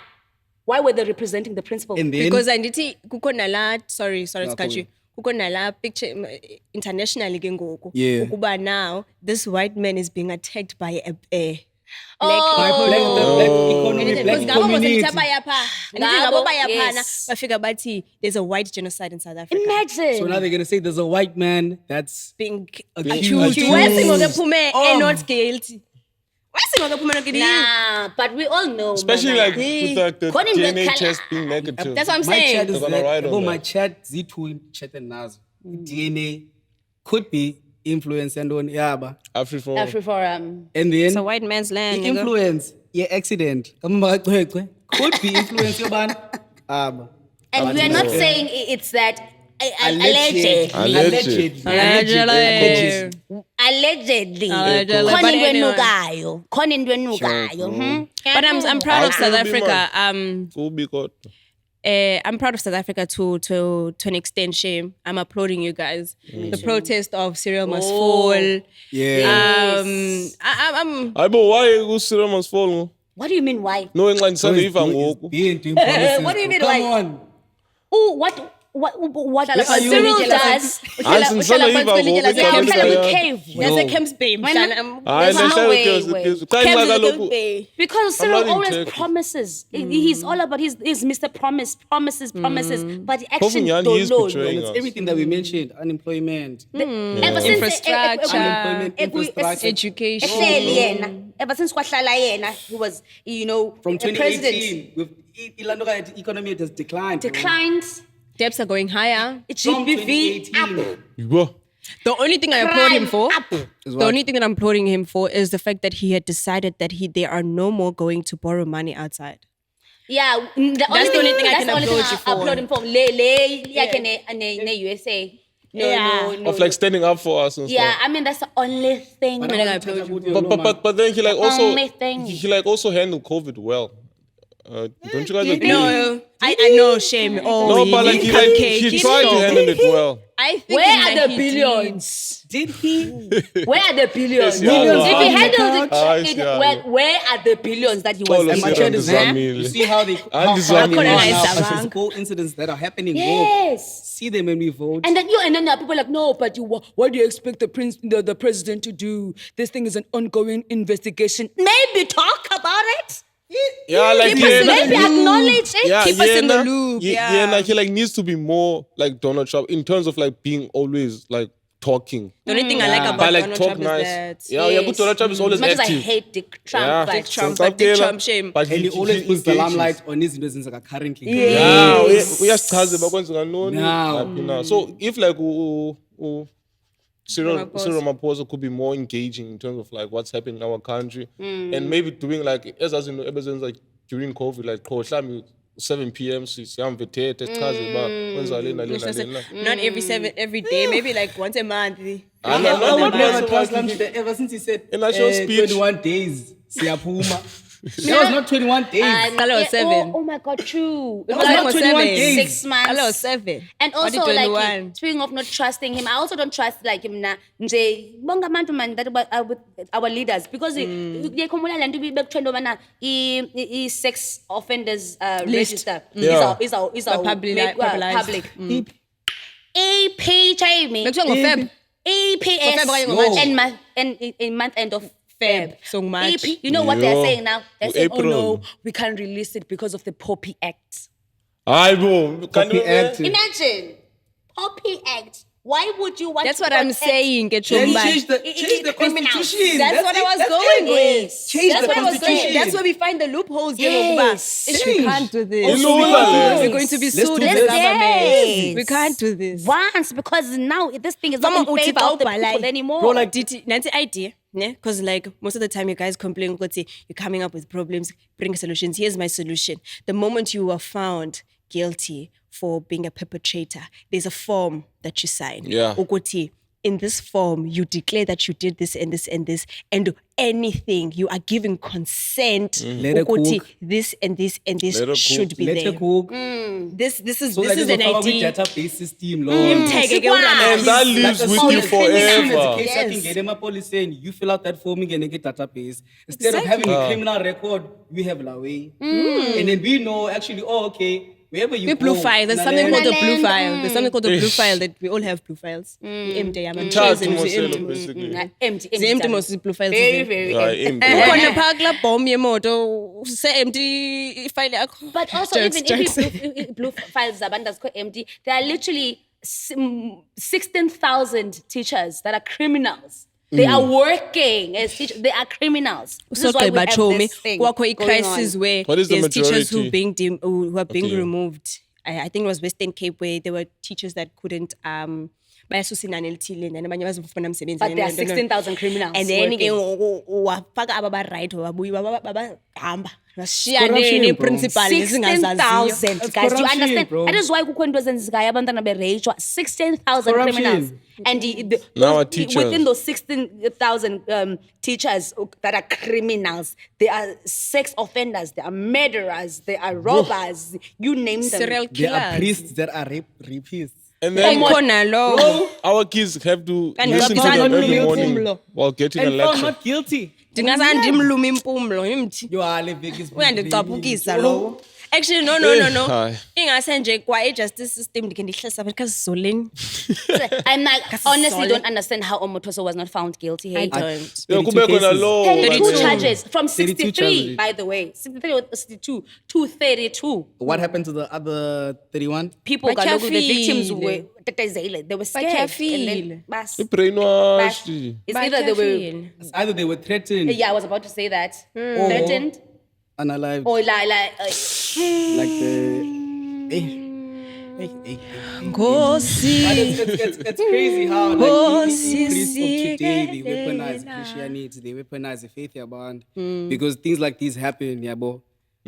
Why were they representing the principal? And then Because andithi kuko nala sorry to Yeah, cut you. Kuko nala picture internationally ke ngoku. Yeah. Ukuba now this white man is being attacked by a By Oh. black economy, because black ngabo community. bositha bayapha. Andithi Ngabo, ngabo bayaphana yes. bafika bathi there's a white genocide in South Africa. Imagine. So now they're gonna say there's a white man that's Being Accused. accused. Wesingoke phume Oh. not guilty. Wesingoke phume not guilty. Nah, but we all know. Especially Mama. like with like the According to the DNA colour. test being negative. That's what I'm my saying. chat is They're gonna that. ride on About that. my chat, Z2 chat and Nazo. DNA could be influence and on Yaba. AfriForum. AfriForum. And then It's a white man's land. the nigga. influence, yeah, accident. Could be influence your ban. And we're not saying it's that allegedly. Alleged. Allegedly. Allegedly. Khona But into anyway. enukayo. Khona into enukayo. Mhm. But I'm proud of I'll South still be Africa. Cool, because I'm proud of South Africa to an extent. Shame. I'm applauding you guys. The protest of Cyril must fall. Yeah. I'm Aibo, why uSira must fall? No? What do you mean why? No, enxandisana iva ngoku. What do you mean, Come like- on. Oh, what Are you- Cyril does? Angisana iva ngoku. Yeah, I'm icala telling you, lika- cave. That's a Camps babe. Why not? Hayi, There's no lehlelo way, kuyos- way. kuyos- Xa Camps ingxaka is a lokhu- Camps babe. Because Cyril not in always Turkey. promises. He's all about he's Mr. Promises, but the action Nyani, don't he's know. betraying It's us. everything that we mentioned, unemployment. Ever since Infrastructure. Unemployment, infrastructure. Education. ehleli yena, ever since kwahlala yena, he was, From a president. 2018, with Ilandoka, the economy has declined. bro. Declined. Debts are going higher. From GBV up. 2018. Yebo. The only thing I applaud him for, Up. the only thing that I'm applauding him for is the fact that he had decided that they are no more going to borrow money outside. Yeah, the only thing I that's can the only applaud thing you for. I applaud him for. Le yakhe ne USA. No. Of like standing up for us and Yeah, stuff. I mean that's the only thing. I applaud you. But then he like also only thing. he like also handled COVID well. Don't you guys agree? No, I know, shame. Oh, No, but like he tried to handle it well. I think Where that are the he billions? Did he? Where are the billions? Yes, yeah, If yeah. he handled Yes, it, yeah. where are the billions that he was? All of And my Yes, chat is yeah. that. Zamile. You see how they Zamile. far they are now, Zamile. but there's coincidents that are happening. Go. Yes. See them when we vote. And then there are people like, no, but what do you expect the president to do? This thing is an ongoing investigation. Maybe talk about it. Yeah, like Keep us in the Maybe acknowledge it. yeah, Keep us in the na- loop, Yeah, yeah. like he like needs to be more like Donald Trump in terms of like being always like talking. The only thing I like Yeah. about But like Donald talk Trump nice. is that Yeah, yeah, but Donald Trump is always As much as I active. hate Dick Trump, Yeah. but Dick Trump, So but Dick Kapela, Trump, shame. But And he always puts the engages. limelight on his investments currently. Yeah, uyasichaza bakwenzeka ntoni. Now. Happy now. So if like Cyril Ramaphosa could be more engaging in terms of like what's happening in our country and maybe doing like as in episodes like during COVID like mhlawumbe 7 p.m. siyamve thethe sichaze uba kwenza lena lena. Not every day, maybe like once a month. Ah, no, I no, would no, never no, trust no, Lamchida ever since he said In national speech. 21 days. Siyapuma. That was not 21 days. Hello, 7. Oh my God, true. It It was was like not 21 7. days. 6 months. Hello, 7. And What also, did like, 21? speaking of not trusting him, I also don't trust, like, him na nje bonke abantu man that are with our leaders because ngiyakhumbula lento bekutrend obana i-sex offenders register Yeah. is our Public. public. EP Jamie. Bekuthiwa ngo-Feb. EPS Ngo-Feb okanye ngo-March? and in month end of Feb. Feb. So March. EP, you know what they're Yo. saying now? They're saying, oh April. no, we can't release it because of the Poppy Act. Hayi bo, can you Act. Imagine, Poppy Act. Why would you want That's to what I'm protect- saying, get your Then mind. change the criminals. constitution. That's what I was it. going with. Yes. Change That's the what I was saying. constitution. That's where we find the loopholes. Yes. We can't do this. Also, Yes. We're going to be Let's sued do as this. government. Yes. We can't do this. Once, because now this thing is not Mama in favor of the uthi people like, anymore. Bro, like, nansi idea. Because like most of the time you guys complain, you're coming up with problems, bring solutions. Here's my solution. The moment you are found guilty for being a perpetrator, there's a form that you sign. Yeah. Ukuthi, in this form, you declare that you did this and this and this, and anything you are giving consent. Let her Ukuthi, cook. this and this and this Let her should cook. be Let there. her cook. This is So this is an idea. database system, And that lives with you forever. Yes. You fill out that form again and get database. Instead of having a criminal record, we have Lawe. And then we know actually, okay, wherever you The blue go, file. There's something called a blue Nalanda. file. There's something called a blue Ish. file that we all have blue files. Empty. I'm Charge empty. myself, basically. Empty. The empty most blue files. Very, very Right, empty. empty. Ukhona phakla bomb yemoto se empty file yakho. But also, Jokes, even jokes. if blue files are quite empty, there are literally 16,000 teachers that are criminals. They are working as teachers. They are criminals. This is why we have this thing Kwakho going crisis on. where What is the there's teachers who majority? who are being Okay. removed. I think it was Western Cape where there were teachers that couldn't bayasusa inani elithile and abanye bazofuna umsebenzi. But there are 16,000 criminals. And then working. wafaka aba right wabuyi babahamba. Bashiya corruption, ne bro. principal ezingazaziyo. 16,000 That's guys. Do you corruption, understand? bro. That is why kukho into ezenzekayo abantwana bereyishwa 16,000 Corruption. criminals. And Now our teachers. within those 16,000 teachers that are criminals, they are sex offenders, they are murderers, they are robbers, you name them. Serial There are killers. priests that are rapists. And then Khona lo. our kids have to And listen to Baptist them every Anonymous morning Umlo. while getting a And found lecture. not guilty. Ndingaza ndimluma impumlo imthi. You are Vegas. Uyandicaphukisa lo. Actually no. Hi. Ingase nje kwa i-justice system ndike ndihlisa because sizoleni. I'm like, honestly solid. don't understand how Omotoso was not found guilty. I Hey? don't. Yeah, kubekho na law. 32 but- charges from 32 63, charges. by the way. 63 or 62 to 32. What happened to the other 31? People got the victims Batyhafile. were they were scared. And Batyhafile. then, bas, Brainwashed. it's either they were Batyhafile. Either they were threatened, yeah, I was about to say that. Threatened unalived, or like like the. Nkosi. But it's crazy how like Oh, the priests of sisi, today they kelela. weaponize Christianity, they weaponize the faith band because things like these happen, yabo,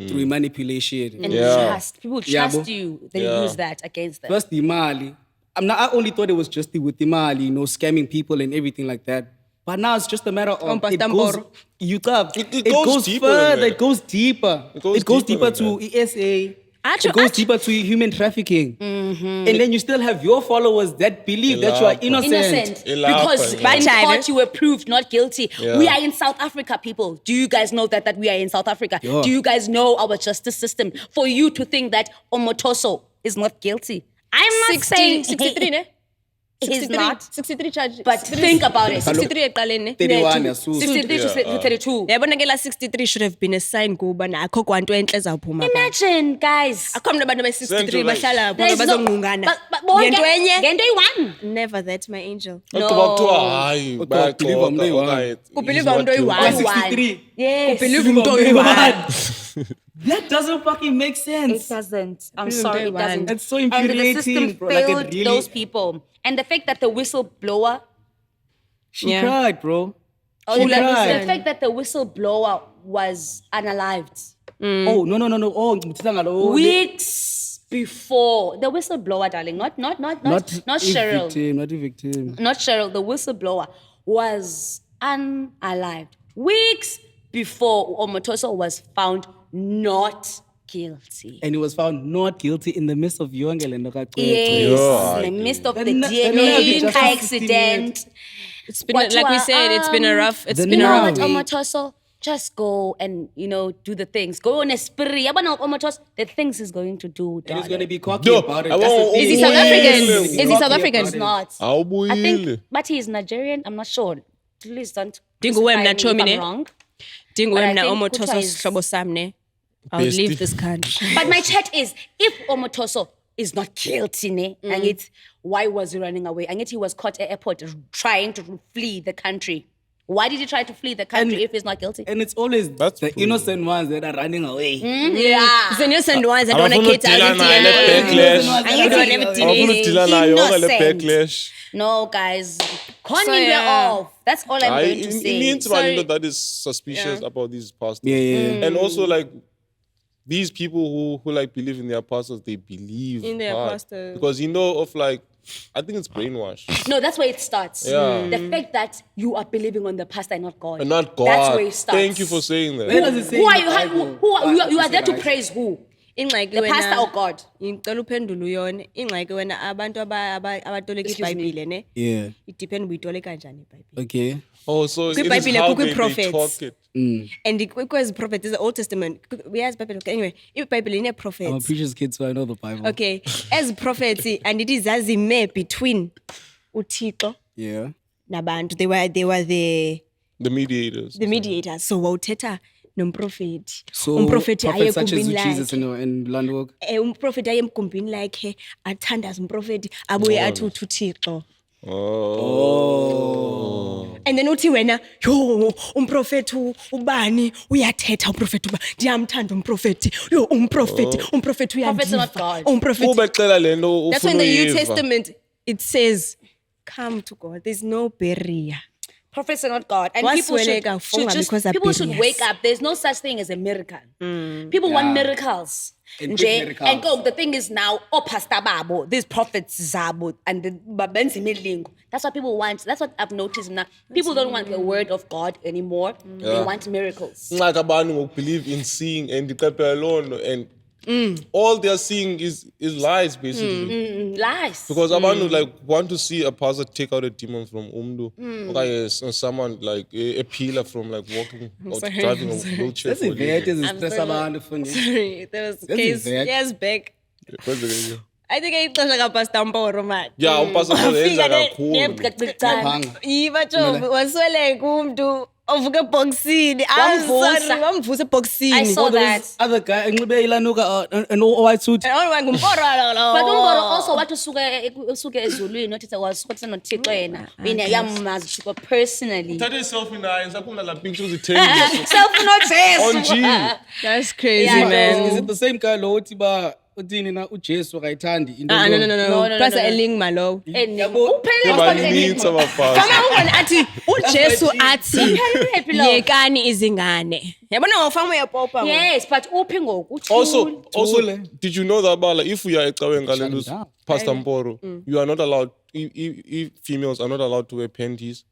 through manipulation. and Yeah. trust. People Yeah, trust bo. you. They Yeah. use that against them. First, the Mali. I only thought it was just with the Mali, scamming people and everything like that. But now it's just a matter of it goes, It it goes goes deeper than further, that. it goes deeper. It goes deeper to ESA. It goes deeper to human trafficking. And then you still have your followers that believe that you are Ilapha. innocent. Because Ilapha, in yeah. court you were proved not guilty. Yeah. We are in South Africa, people. Do you guys know that we are in South Africa? Yeah. Do you guys know our justice system? For you to think that Omotoso is not guilty, I'm not saying 63 ne? he's not. 63 charge. But think about it. 63 eqaleni ne? 31 yasu. 63 to 32. Yabona ke la 63 should have been a sign kuba nakho kwanto enhle ezawuphuma pha. Imagine, guys. Akho mna abantu be-63 Central, like- bahlala There's bona bazongqungana. but bonke- Ngento enye? ngento eyi-one. Never that, my angel. Ugqiba kuthiwa hayi Kuthiwa believe bayaxoxa, umntu oyi-one. okanye Kubelieve he's not umntu oyi-one. guilty. One. 63. Yes. Believe umntu oyi-one. That doesn't fucking make It sense. doesn't. I'm Believe sorry, it umntu doesn't. oyi-one. That's so And the infuriating, system bro. Like, it failed really- those people. And the fact that the whistleblower, She Yeah. cried, bro. or She the cried. fact that the whistleblower was unalived Oh, no. Oh, ngithanda ngalo. weeks before the whistleblower, darling, not a Cheryl, Victim, not a victim. not Cheryl. The whistleblower was unalived weeks before Omotoso was found not guilty. And he was found not guilty in the midst of Yongel and Nokaqwetwe. Yes, Yeah, in the midst of the Then not DNA the justice car system accident. It's been like we said, it's been a rough. It's Then been a You know rough what, week. Omotoso? Just go and, do the things. Go on a spree. Yabona Omotoso, the things he's going to do, And he's darling. going to be cocky Yo, about it. I That's the want- thing. Is he South African? Is Is he Cocky South African? about He's it. not. I Awubuyile. think, but he's Nigerian. I'm not sure. Please don't Dingo crucify wem me na if chomi I'm ne? wrong. Dingo But I wena think Omotoso Kutwa is- sihlobo sam ne. I'll Bestie. leave this country. But my chat is, if Omotoso is not guilty, ne, and it's why was he running away? And yet he was caught at airport trying to flee the country. Why did he try to flee the country And- if he's not guilty? And it's always That's the true. innocent ones that are running away. Yeah. The innocent ones that want to Abafuna cater ukudila naye le everything. backlash. And yet Abafuna he- ukudila Abafuna ukudila nayo yonke le innocent. backlash. No, guys, Conning yeah. off. That's all I'm going to It say. means So- that is suspicious about these pastors. Yeah. And also like these people who like believe in their pastors, they believe In their hard. pastors. Because of like, I think it's brainwash. No, that's where it starts. Yeah. The fact that you are believing on the pastor and not God. And not God. That's where it starts. Thank you for saying that. Where does it say Who in are the you? Bible? You are there to Right. praise who? ingxaki The wena- pastor or God? ngicela uphendule uyona ingxaki wena abantu abatoleka Excuse me. ibhayibhile ne Yeah. idepend uyitoleka kanjani ibhayibhile Okay. Oh, so it is Kwibhayibhile how kukho they ii-prophets. talk it. and kwezi prophets is the Old Testament uyazi ibhayibhile anyway ibhayibhile I'm a ine-prophets preacher's kid, so I know the Bible. okay ezi prophets andithi zazime between uthixo Yeah. nabantu they were The mediators. the mediators so wawuthetha nomprofethi So umprofethi aye prophets such as egumbini Jesus lakhe and Landwalk. umprofethi aye emgumbini lakhe athandaze umprofethi abuye athi uthi uthixo Oh. and then uthi wena yo umprofethi ubani uyathetha umprofethi uba ndiyamthanda umprofethi yo umprofethi umprofethi Prophets are not uyandiva God. umprofethi Ubexela le nto that's why in ufuna the New uyiva. Testament it says come to God there's no barrier Prophets are not God. And What's people should, weleka funga because they're people should barriers. wake up. There's no such thing as a miracle. People want miracles. And Nje, quick miracles. and go, the thing is now, Pastor Babo, these prophets Zabo, and the Babenzi Midlingo. That's what people want. That's what I've noticed now. People don't want the word of God anymore. They want miracles. Like abantu ngokubelieve in seeing and iqephela loo nto and all they're seeing is lies basically. Lies. Because abantu like want to see a pastor take out a demon from umntu okanye someone like a pillar from like walking or sorry, driving I'm a sorry. wheelchair. That's event is stress abantu funny. sorry there was That's case bad. years back Kwenzeke. I think ayixesha kaPastor Mporo man Yeah, umpastor yenza kakhulu. yibatsho wasweleka umntu ovuka ebhokisini Wamvusa. wamvusa ebhokisini I saw that. Other guy, enxibe ilanuka an all white suit. ngumporo But umboro also wathi usuke ezulwini wathi wasukotha nothixo yena mina yamazi uthixo personally. Thathe iselfie naye saphuma la pictures ithengisa Self not on Jesus. G. that's crazy Yeah, man Is it the same guy lo uthi ba uthini na uJesu akayithandi into no lo? No. Pastor Elingma lo Uphelele Baninzi abafana. kama ungona athi uJesu athi Uphelele lo. yekani izingane yabona ngofama uyapopa Yes, but uphi ngoku Also, Thule. did you know that about like if we are ecaweni Shut ngale it down. Pastor Mporo, you are not allowed. If females are not allowed to wear panties,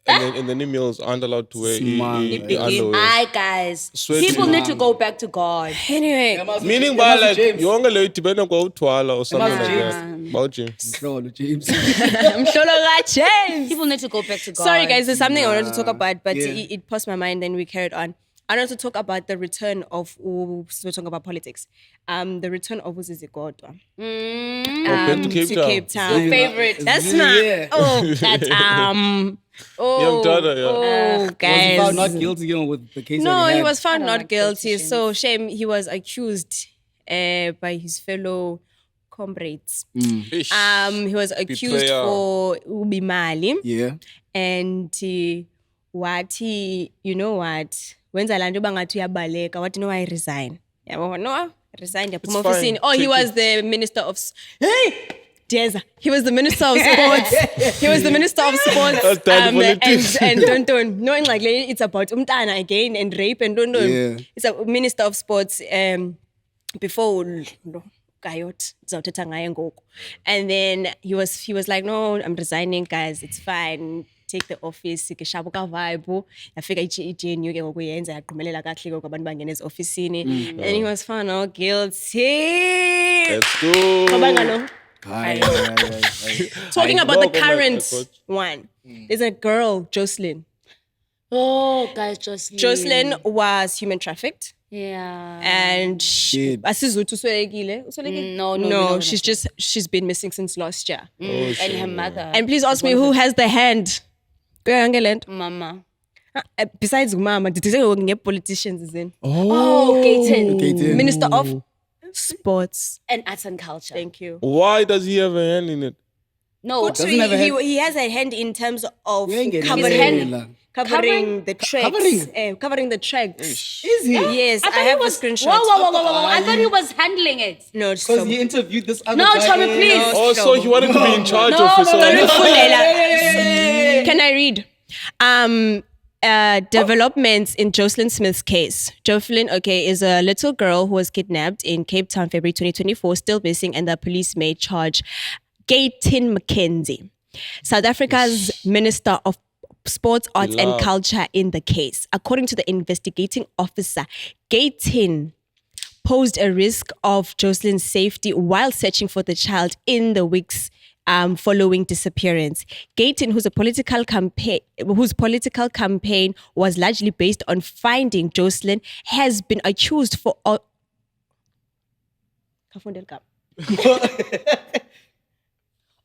and then the males aren't allowed to wear Smart. underwear. Aye, guys. Sweaty. People need to go back to God. anyway Meaning by like James. yonke leyo idibene kwa uthwala or something like James. that. About James. Mhlolo James. mhlolo kaJames People need to go back to God. sorry guys there's something I wanted to talk about but Yeah. it passed my mind then we carried on I wanted to talk about the return of we're talking about politics the return of Uzizi Godwa Back to Cape Town. Your favorite. that's Yeah. my oh that Yamthanda, yeah. oh Was he guys found not guilty with the case? no that he had? was found I don't not like guilty politicians. so shame he was accused by his fellow comrades Ish. he was accused Betrayal. for ubimali Yeah. and wathi you know what wenza laa nto uba ngathi uyabaleka wathi no I resign yabo no resign ndiyaphuma It's fine. ofisini oh he Take was it. the minister of hey Dieza. He was the minister of sports. He was the minister of sports. That's daddy politics. and don't knowing like it's about umntana again and rape and don't Yeah. it's a minister of sports before Gayot ndizawuthetha ngaye ngoku and then he was like no I'm resigning guys it's fine take the office ke shabuka vibe yafika iJNU ke ngoku yenza yaqhumelela kahle ngoku abantu bangena ezofisini and he was found not guilty Let's go. Ngoba ngalo Aye. talking I about the know, but current I thought- one there's a girl Jocelyn Oh, guys, Jocelyn. Jocelyn was human trafficked Yeah. and Shit. asizuthu uswelekile No, she's been missing since last year And her mother. and please ask me who has the hand kuyo yonke le nto Mama. besides umama ndithethe ngoku nge-politicians then Oh, Gaten. Gaten. minister of sports And arts and culture. thank you Why does he have a hand in it? No, so Doesn't have a hand. he has a hand in terms of Uyayingena covering la. covering the tracks Covering? covering the tracks Is he? yes I thought have he a was, screenshot Whoa. I thought he was handling it. no Because he interviewed this other No, guy. Tommy, please. Oh, so he wanted to be in charge No, of it. So no, no, no. Fundela. Can I read? Developments in Jocelyn Smith's case. Jocelyn, is a little girl who was kidnapped in Cape Town, February 2024, still missing, and the police may charge Gayton McKenzie, South Africa's Minister of Sports, Arts and Culture, in the case. According to the investigating officer, Gayton posed a risk of Jocelyn's safety while searching for the child in the weeks following disappearance. Gayton, whose political campaign was largely based on finding Jocelyn, has been accused for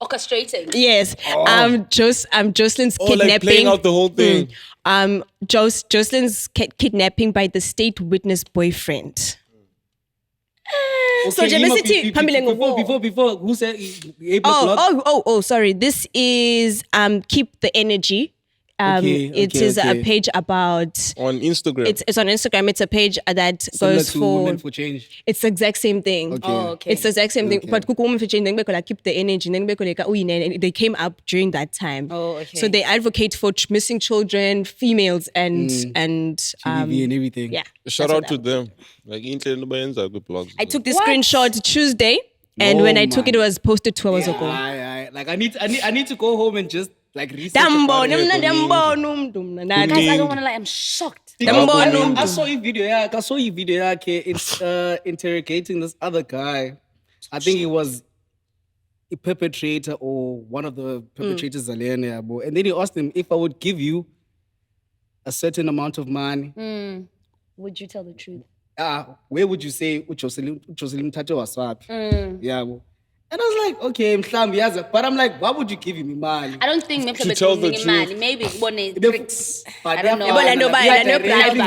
orchestrating. Yes. Jocelyn's kidnapping. Like playing out the whole thing. Jocelyn's kidnapping by the state witness boyfriend. So before who said sorry. This is Keep the Energy. It is a page about on Instagram. It's on Instagram. It's a page that similar goes to for Women for Change. It's the exact same thing. Okay. Oh, okay. It's the exact same thing. But Women for Change, like Keep the Energy, they came up during that time. Oh, okay. So they advocate for missing children, females, and TV and everything. yeah. Shout out to them. Like blogs. I took this screenshot Tuesday, and when I took it, it was posted 2 hours ago. Like I need to go home and just like research Guys, about it. I don't want to lie. I'm shocked. I saw a video. I saw a video. It's interrogating this other guy. I think he was a perpetrator or one of the perpetrators. And then he asked him, if I would give you a certain amount of money, Would you tell the truth? where would you say Jocelyn Mthathe was swapped? Yeah. And I was like, okay, but I'm like, why would you give me money? I don't think maybe To tell the truth. maybe one tricks. I don't know. Like,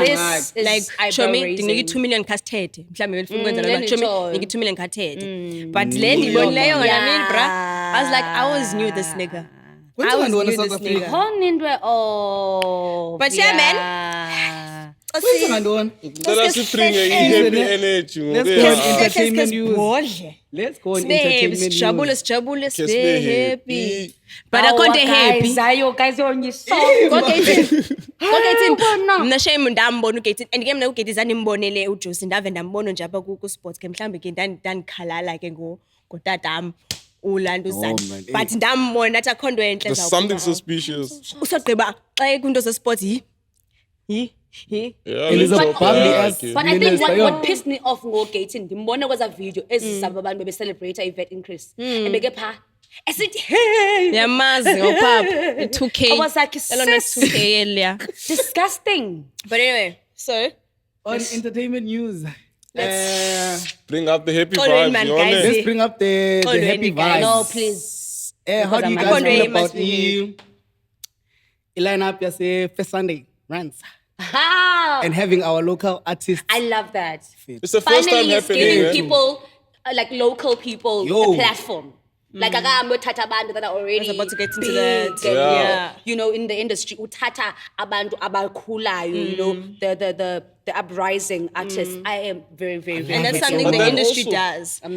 This is like show me eyebrow-raising. ndinike 2 million kasithethe mhlawumbe befuna ukwenza let lona me show me tell. ndinike 2 million kasithethe but le ndibonileyo ngona mini bra I was like I always knew this nigga I always knew this nigga Honindwe But yeah, man. When's ngantoni? Ngicela sibringe i-happy energy Let's go on entertainment news. Let's go on entertainment news. sijabule Ke stay sibe happy happy. but akonde happy guys on your song. mna shame ndambona uGaten and ke mina uGaten zanimbonele uJosi ndave ndambona nje apha ku sports ke mhlambe ke ndandikhalala ke ngotata ulandu man, but ndambona athi akhondo enhle There's something suspicious. usogqiba xa kunto ze sports yi Yeah, And it's a let's go. bubbly Yeah, ass okay. But I think minister, yo. what pissed me off ngoGaten, ndimbone kweza video ezisaba abantu bebecelebrate i-vet increase. Ebeke pha. Esithi hey. yamazi ngopapa i2k I was like, elona sis. 2k elia Disgusting. but anyway so On entertainment news. Bring up the happy Alright, vibes. man, you guys. know? Let's bring up the Already, happy guys. vibes. No, please. How do you Because guys I'm feel hungry. about the lineup say First Sunday runs How? and having our local artists? I love that. It's the first time Finally, it's happening. giving eh? people, like local people, Yo. a platform. Like akahambe uthatha abantu that are already I was about to get into big that. and, Yeah. you know, in the industry. Uthatha abantu abakhulayo, you know, the uprising artists. I am very, very, very and that's happy something But the then industry also- does. I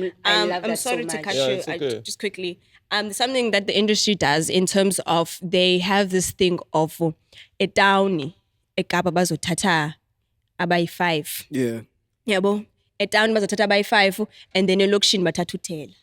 love I'm that so sorry to much. cut Yeah, you. it's okay. Just quickly. Something that the industry does in terms of they have this thing of a downy, a kapa bazothatha abayi-5. Yeah. Yabo, a down bazothatha abayi-5 and then elokishini bathatha uthela.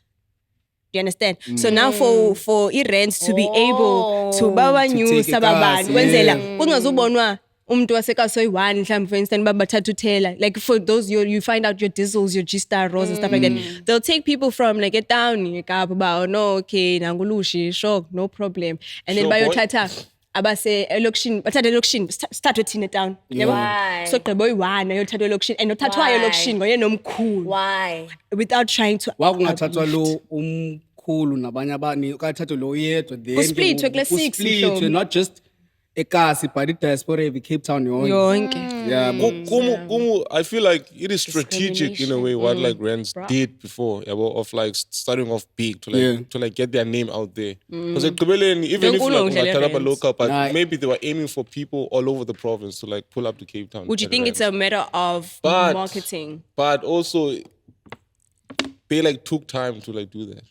Do you understand? So now for i-rents to be able to bawanyusa take a abantu gas, kwenzela yeah. kungazubonwa umuntu wasekasoyi-1 mhlawumbe for instance babathatha uthela like for those you find out your diesels your G-Star Rose and stuff like that they'll take people from like a town ekapa ba no okay nangulushi sure no problem and then Sure, boy. bayothatha abase elokishini bathatha elokishini start with thina town Why? so gqiba oyi-1 ayothatha elokishini and othathwayo Why? elokishini ngoye nomkhulu Why? without trying to Wakungathathwa lo umkhulu nabanye abani ukathathwa lo yedwa then Kusplitwe kule 6 kusplitwe, mhlobo. not just ekasi but i-diaspora Cape Town yonke. yonke Yeah. Kumu, I feel like it is strategic in a way what like Rents did before, yeah, well, of like starting off big to like get their name out there. Because even if Don't like know ungathatha Rents. local, but Nah. maybe they were aiming for people all over the province to like pull up to Cape Town. would you at think Rents. it's a matter of marketing But also, they like took time to like do that.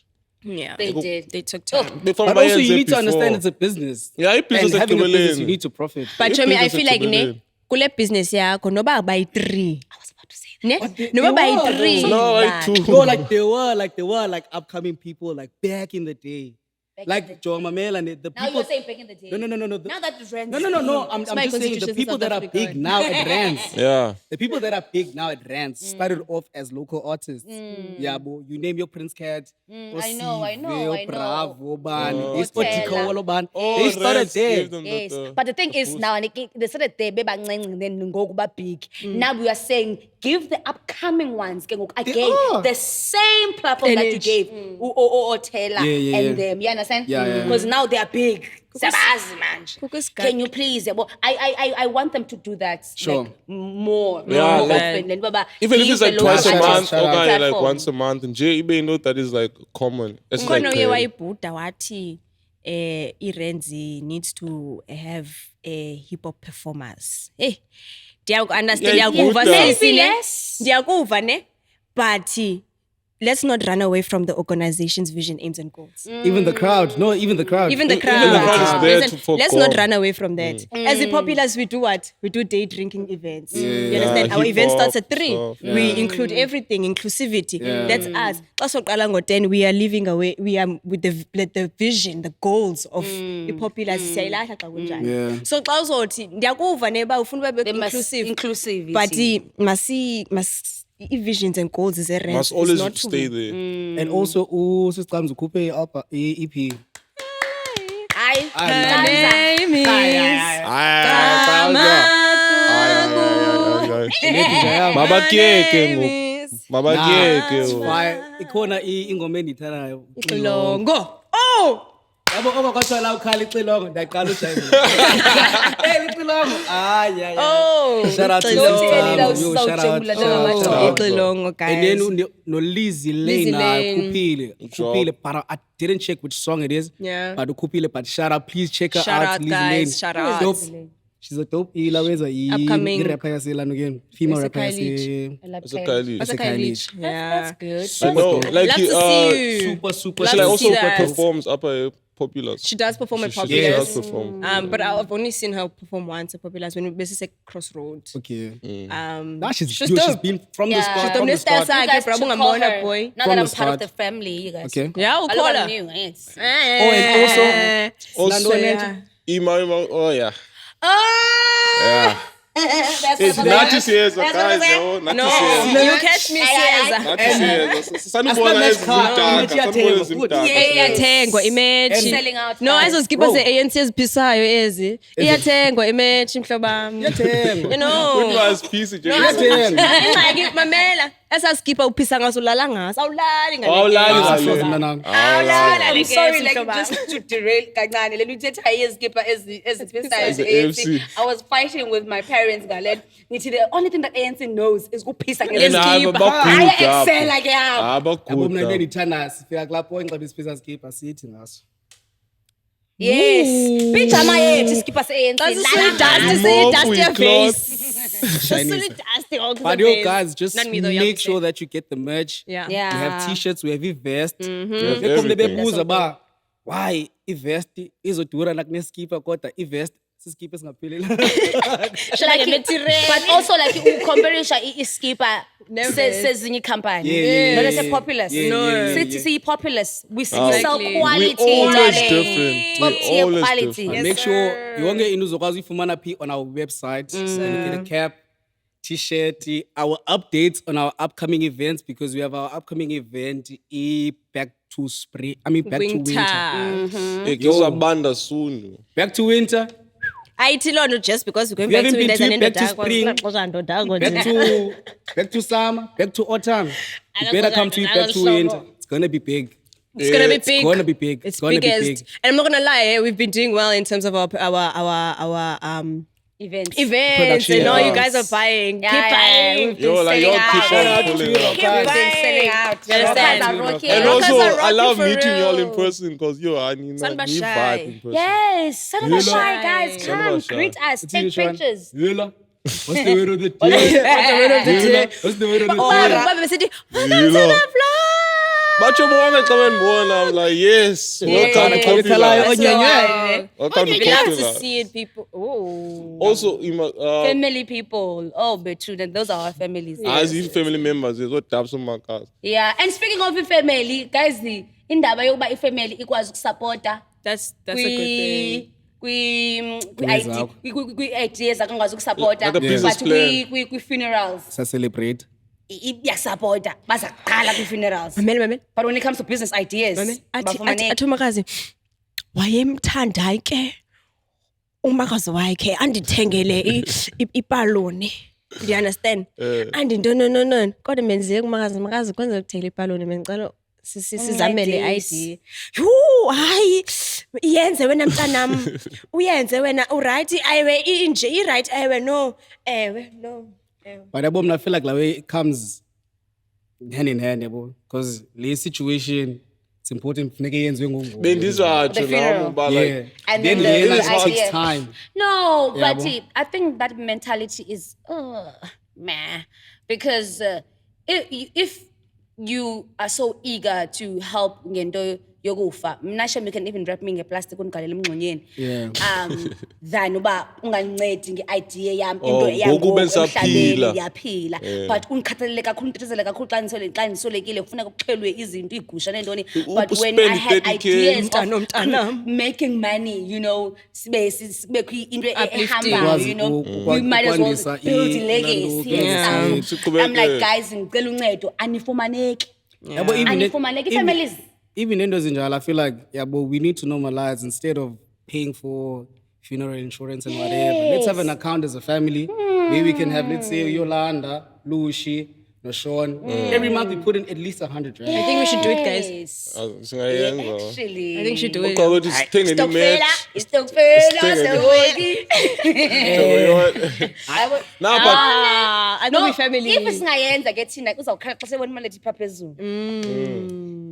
Yeah. They did. They took time. Before But my also, ends you need to before. understand it's a business. Yeah, And business having a business, you ekugqibeleni. need to profit. But Chomi, I Business feel like ekugqibeleni. ne kule business yakho noba by 3. I was about to say that. Ne? they Noba by were, 3. No, I Exactly. too. No, like there were upcoming people like back in the day. Like Joe Mamela and the Now people. you're saying back in the day. No. Now that the trend No. I'm my just saying the constitution people South that are Africa. big now at Rands. Yeah. The people that are big now at Rands started off as local artists. Yeah, bo, you name your Prince Cat. I know. Bravo, Ban. Otela. Otikawolo Ban. Oh, They started Reds there. gave them Yes, the- but the thing is now, they started there, then go big. Now we are saying, give the upcoming ones again are. the same platform that you Energy. gave Taylor Yeah. and them. You understand? Yeah. Because now they are big. Sabazi manje. Kukus Can you please? I want them to do that. Sure. Like, more. Yeah, more like- often. And baba, Even if give it's like the local twice a shout out, month, artists shout out. okay, like platform. once a month, and Jay, you know that is like common. It's like Khona uye wayibhuda wathi iRenzi needs to have hip hop performers. Hey, ndiyaku-understand, Yeah, ndiyakuva ibhuda. sesi ne? Yes. Ndiyakuva ne? But let's not run away from the organization's vision, aims and goals. Even the crowd. No, even the crowd. Even the crowd. crowd is there Listen, for let's goal. not run away from that. As the populars, we do what? We do day drinking events. You understand? Yeah, Our event starts at hip-hop 3. stuff, We include everything, inclusivity. Yeah. That's us. Xa soqala ngo-10, we are living away. We are with the vision, the goals of the populars. Siyayilahla xa kunjani. Yeah. So xa uzothi ndiyakuva ne ba ufuna ube They must inclusive. inclusivity. But visions and goals is a must always stay there. And also, Sistrams Kupe EP. Her name is Baba Keke, Miss Baba Nah, it's Keke. fire. Ikhona ingoma endiyithanda. Xilongo. Oh! Yabo kwathiwa la ukhala ixilongo ndiyaqala ujayiva. Ixilongo. Yeah. Oh! Shout out to Xilongo. Sistrams. Yo, shout out. Oh, Xilongo, guys. And then no Lizzy Lane Lane. Kupile, but I didn't check which song it is. Yeah. But Kupile, but shout out, please check her Shout out. out, Lizzy guys. Lane. Shout She's out. dope. She's a dope. Upcoming. Rapper yaselana again. Female It's a rapper Kylie. It's a Kylie. That's a Kylie. Kylie. Yeah. That's I good. know. Like Love he, to see you. super. Love she to like see also that. performs up a Populars. She does perform at She Populars. does perform. But I've only seen her perform once at Populars when we basically said Crossroads. Okay. Now She's she's dope. She's been from the Yeah. start. She's From the start. start. You guys Bro, should I'm call Mona her. boy. Now From that I'm the part of start. the family, you guys. Okay. Yeah, we'll I call love her. new, yes. Oh, and Also, yeah. Ima, oh yeah. Oh! Yeah. That's It's what not I'm to say as a That's what guy, I'm saying. though. Not No, to say. you catch me, Caesar. Not to say. Sanibona As ezimdaka. long as Sanibona car, ezimdaka. Iyathengwa imechi. Selling out No, fast. azozikipa Bro. ze-ANC eziphisayo ezi. Iyathengwa imechi mhlobam. Iyathengwa. You know. Kuthiwa isiphisi nje. Ingxaki mamela. Esaskipa uphisa ngaso ulala ngaso. Awulali ngale. Awulali gesi, ngale. mhlobam. No. Awulali I'm ngale sorry, gesi, like mhlobam. just to derail kancane. Let me tell you, skipper as the ANC. I was fighting with my parents, Galen. The only thing that ANC knows is kupisa And ngezikipha. I Skipper. I excel like Yabo mina Abakuda. ndithanda sifika kulapho enxiba isiphisa skipper sithi ngaso. Yes. Pijama yethu skipper se-ANC. Xa Lala sisuyidust, ngayo. siyidust More your cloth. face. Chinese. Sisuyidust all But the yo face. guys, just Not me though, make young sure say. that you get the merch. Yeah. Yeah. We have t-shirts, we have i-vest. have Bekhona everything. bebuza ba why i-vest izodura nakuneskipa kodwa i-vest siskipa esingapheleli. Like, but also like ukomperisha iskipper Never. sezinye company. Yeah. Not as a populous. Yeah. Sithi siyi-populous. We sell Exactly. quality. We always darling. different. Top We tier always quality. different. Yes, Make sure sir. yonke into uzokwazi uyifumana phi on our website. And you get a cap, t-shirt, our updates on our upcoming events because we have our upcoming event back to spring. I mean back to winter. Winter. Kuzabanda soon. Back to winter. Ayithi loo nto just because we're going We back to haven't winter been and to back to spring. Back to summer, back to autumn. You better come to back to winter. It's gonna be big. It's gonna be It's big. gonna be big. It's gonna biggest. be big. And I'm not gonna lie, we've been doing well in terms of our Events. events. Production, And all you yeah. guys are buying. Yeah, Keep yeah, buying. we've Yo, been like selling your out. people are pulling Keep up. Keep We've been buying. selling out. You understand? Rockers are rocking. And Rockers also, are I rocking love for meeting y'all in real. person because I need Son my of a new shy. vibe in person. Yes, son of a You shy know- guys, Son of come a shy. greet us, It's take you, Sean. pictures. Yula. What's the word of the day? What's the word of the day? Oh, Baba said, Zila. Bacho bonke xa bendibona, I'm like, yes, welcome to yeah. Popular. Tell her, So, Welcome to We love to Popular. see it, people. Oh. Also, you must, family people. Oh, but true. Those are our families. as if family members, there's what taps on my cars. Yeah, and speaking of family, guys, indaba yokuba ifamily ikwazi ukusupporta That's a good thing. kwi-ideas akangwazi ukusupporta Like a business but plan. kwi-funerals Celebrate. iyasupporta baza kuqala kwi-funerals Mamela. but when it comes to business ideas bafumaneka. Athi umakazi wayemthanda ke umakazi wakhe andithengele ipaloni. Do you understand? And no. Kodwa menziye kumakazi kwenza ukuthengela ipaloni bengicela sizamele idea. Yho, hayi yenze wena mntanam. Uyenze wena uright ayiwe inje iright ayiwe no. No. But I feel like way it comes hand in hand, because the situation, it's important. Bendizatsho The funeral. nami uba Yeah. like, And Then then the the takes idea. time. No, Yeah, but I think that mentality is meh. Because if you are so eager to help ngento yokufa, mnashe we can even wrap me ngeplastic ungalela emngxonyeni. Yeah. Than uba ungancedi nge-idea yami Oh, into ngoku bendisaphila. ndiyaphila but ungikhathalele kakhulu nditrizele kakhulu xa ndisolekile kufuneka kuxhelwe izinto iigusha neentoni but when I Spend had 30K. ideas Mntanam. of making money, you know, sibe into Uplifting. ehambayo, you know, we might as well Ukwandisa build i- legacy Yeah. and stuff. Siqhubeke. I'm like, guys, ngicela uncedo anifumaneki Yabo, anifumaneki families. even in those injal, I feel like we need to normalize instead of paying for funeral insurance and whatever. Let's have an account as a family. Maybe we can have, let's say, Yolanda, Lucy, Sean. Every month we put in at least 100 rand. I think we should do it, guys. Yes. singayenza. Actually, I think we should do it. Uqala ukuthi sithenge Stokfela, i-match. Stokfela. Nah, but I know we family. If singayenza ke thina uzawukhala xa sebona imali ethi pha phezulu.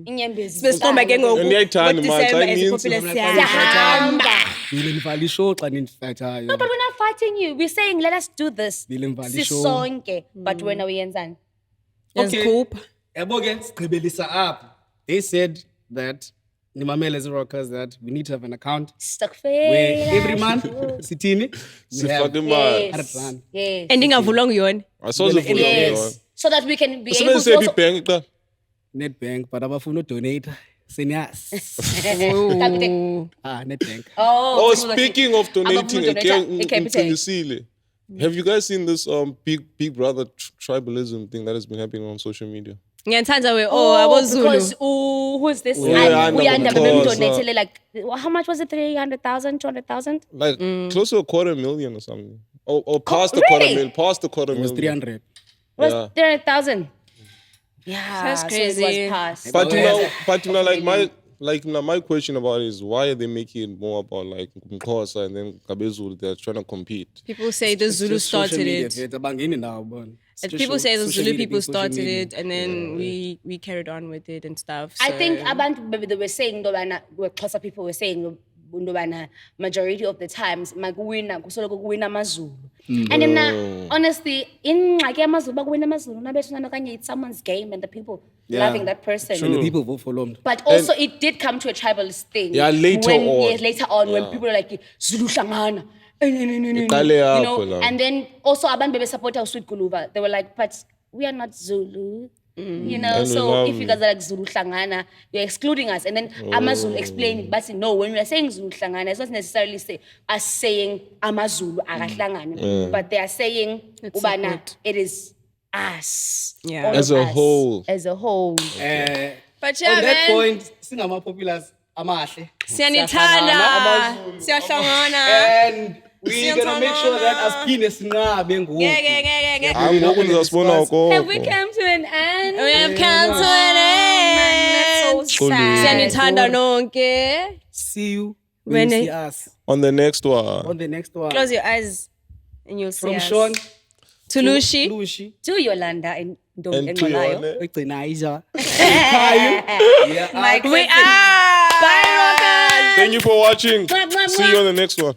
Inyembezi. Besiqomba ke ngoku. Ndiyayithanda imali, xa December as inintsi. popular Siyahamba. No, but we're not fighting you. We're saying let us do this. Nilimvalisho. Sisonke. But wena uyenzani? Scoop. They said that Nimamele as rockers that we need to have an account Stokfela. where every month Sitini we have sifake imali. 100 rand. Yes. Endingavulwa nguyona. Asoze uvule Yes. yona. So that we can be able to Usebenzise also... ibhank qala. Netbank, but abafuna donate. Seniors. Capitec. Netbank. Oh, people speaking of donating, Abafuna donate, Capitec. Ngiqinisile. Have you guys seen this Big Brother tribalism thing that has been happening on social media? Ngiyathanda we abozulu. Because who's this? Uyanda Uyanda Mkhosa. donated like how much was it? 300,000, 200,000? Like close to 250,000 or something. Or past the Really? 250,000. Past the It was 250,000. 300. Was Yeah. 300,000? Yeah, That's so crazy. it was past. But my question about it is why are they making it more about like Mkhosa and then Kabezulu? They're trying to compete. People say the Zulu Just social started media, it. it's abangeni now, but it's And just people say the social Zulu media people being social started media. it, and then we carried on with it and stuff. I so- think abantu maybe they were saying ndobana Xhosa people were saying ndobana majority of the times makuwina kusoloko kuwina amazulu. And then honestly ingxaki yamazulu bakuwina amazulu nabethuna okanye it's someone's game and the people Yeah. loving that person. And the people vote for Lomd. But also it did come to a tribalist thing. Yeah, later when, on. Yes, later on when people are like Zulu hlangana. Iqale You apho know, la. and then also abantu bebe support Sweet Guluva. They were like, but we are not Zulu. You know, And we so love if you guys are like Zulu Hlangana, you're excluding us. And then Amazulu explained, but no, when we are saying Zulu Hlangana, it's not necessarily say us saying Amazulu Hlangana, but they are saying Ubana, support. it is us. Yeah. all As of a us, whole. As a whole. But yeah, On that man. point, singama populars amahle. Siyanithanda. Siyahlangana. And we're gonna make sure that as penis singabe ngoku. Ngeke. I'm not going to spoon Have we out. come to an end? We have come to an end. That's so sad. Siyanithanda nonke. See you When when you I- see us On the next one. on the next one. Close your eyes and you'll see From us. Sean To Lucy. Lushi. To Yolanda and And to Ngolayo. your Ugcina Aisha. Yeah. Mike We Sexton. are. Bye, rockers. Thank you for watching. Mwah, mwah, See you on the next one.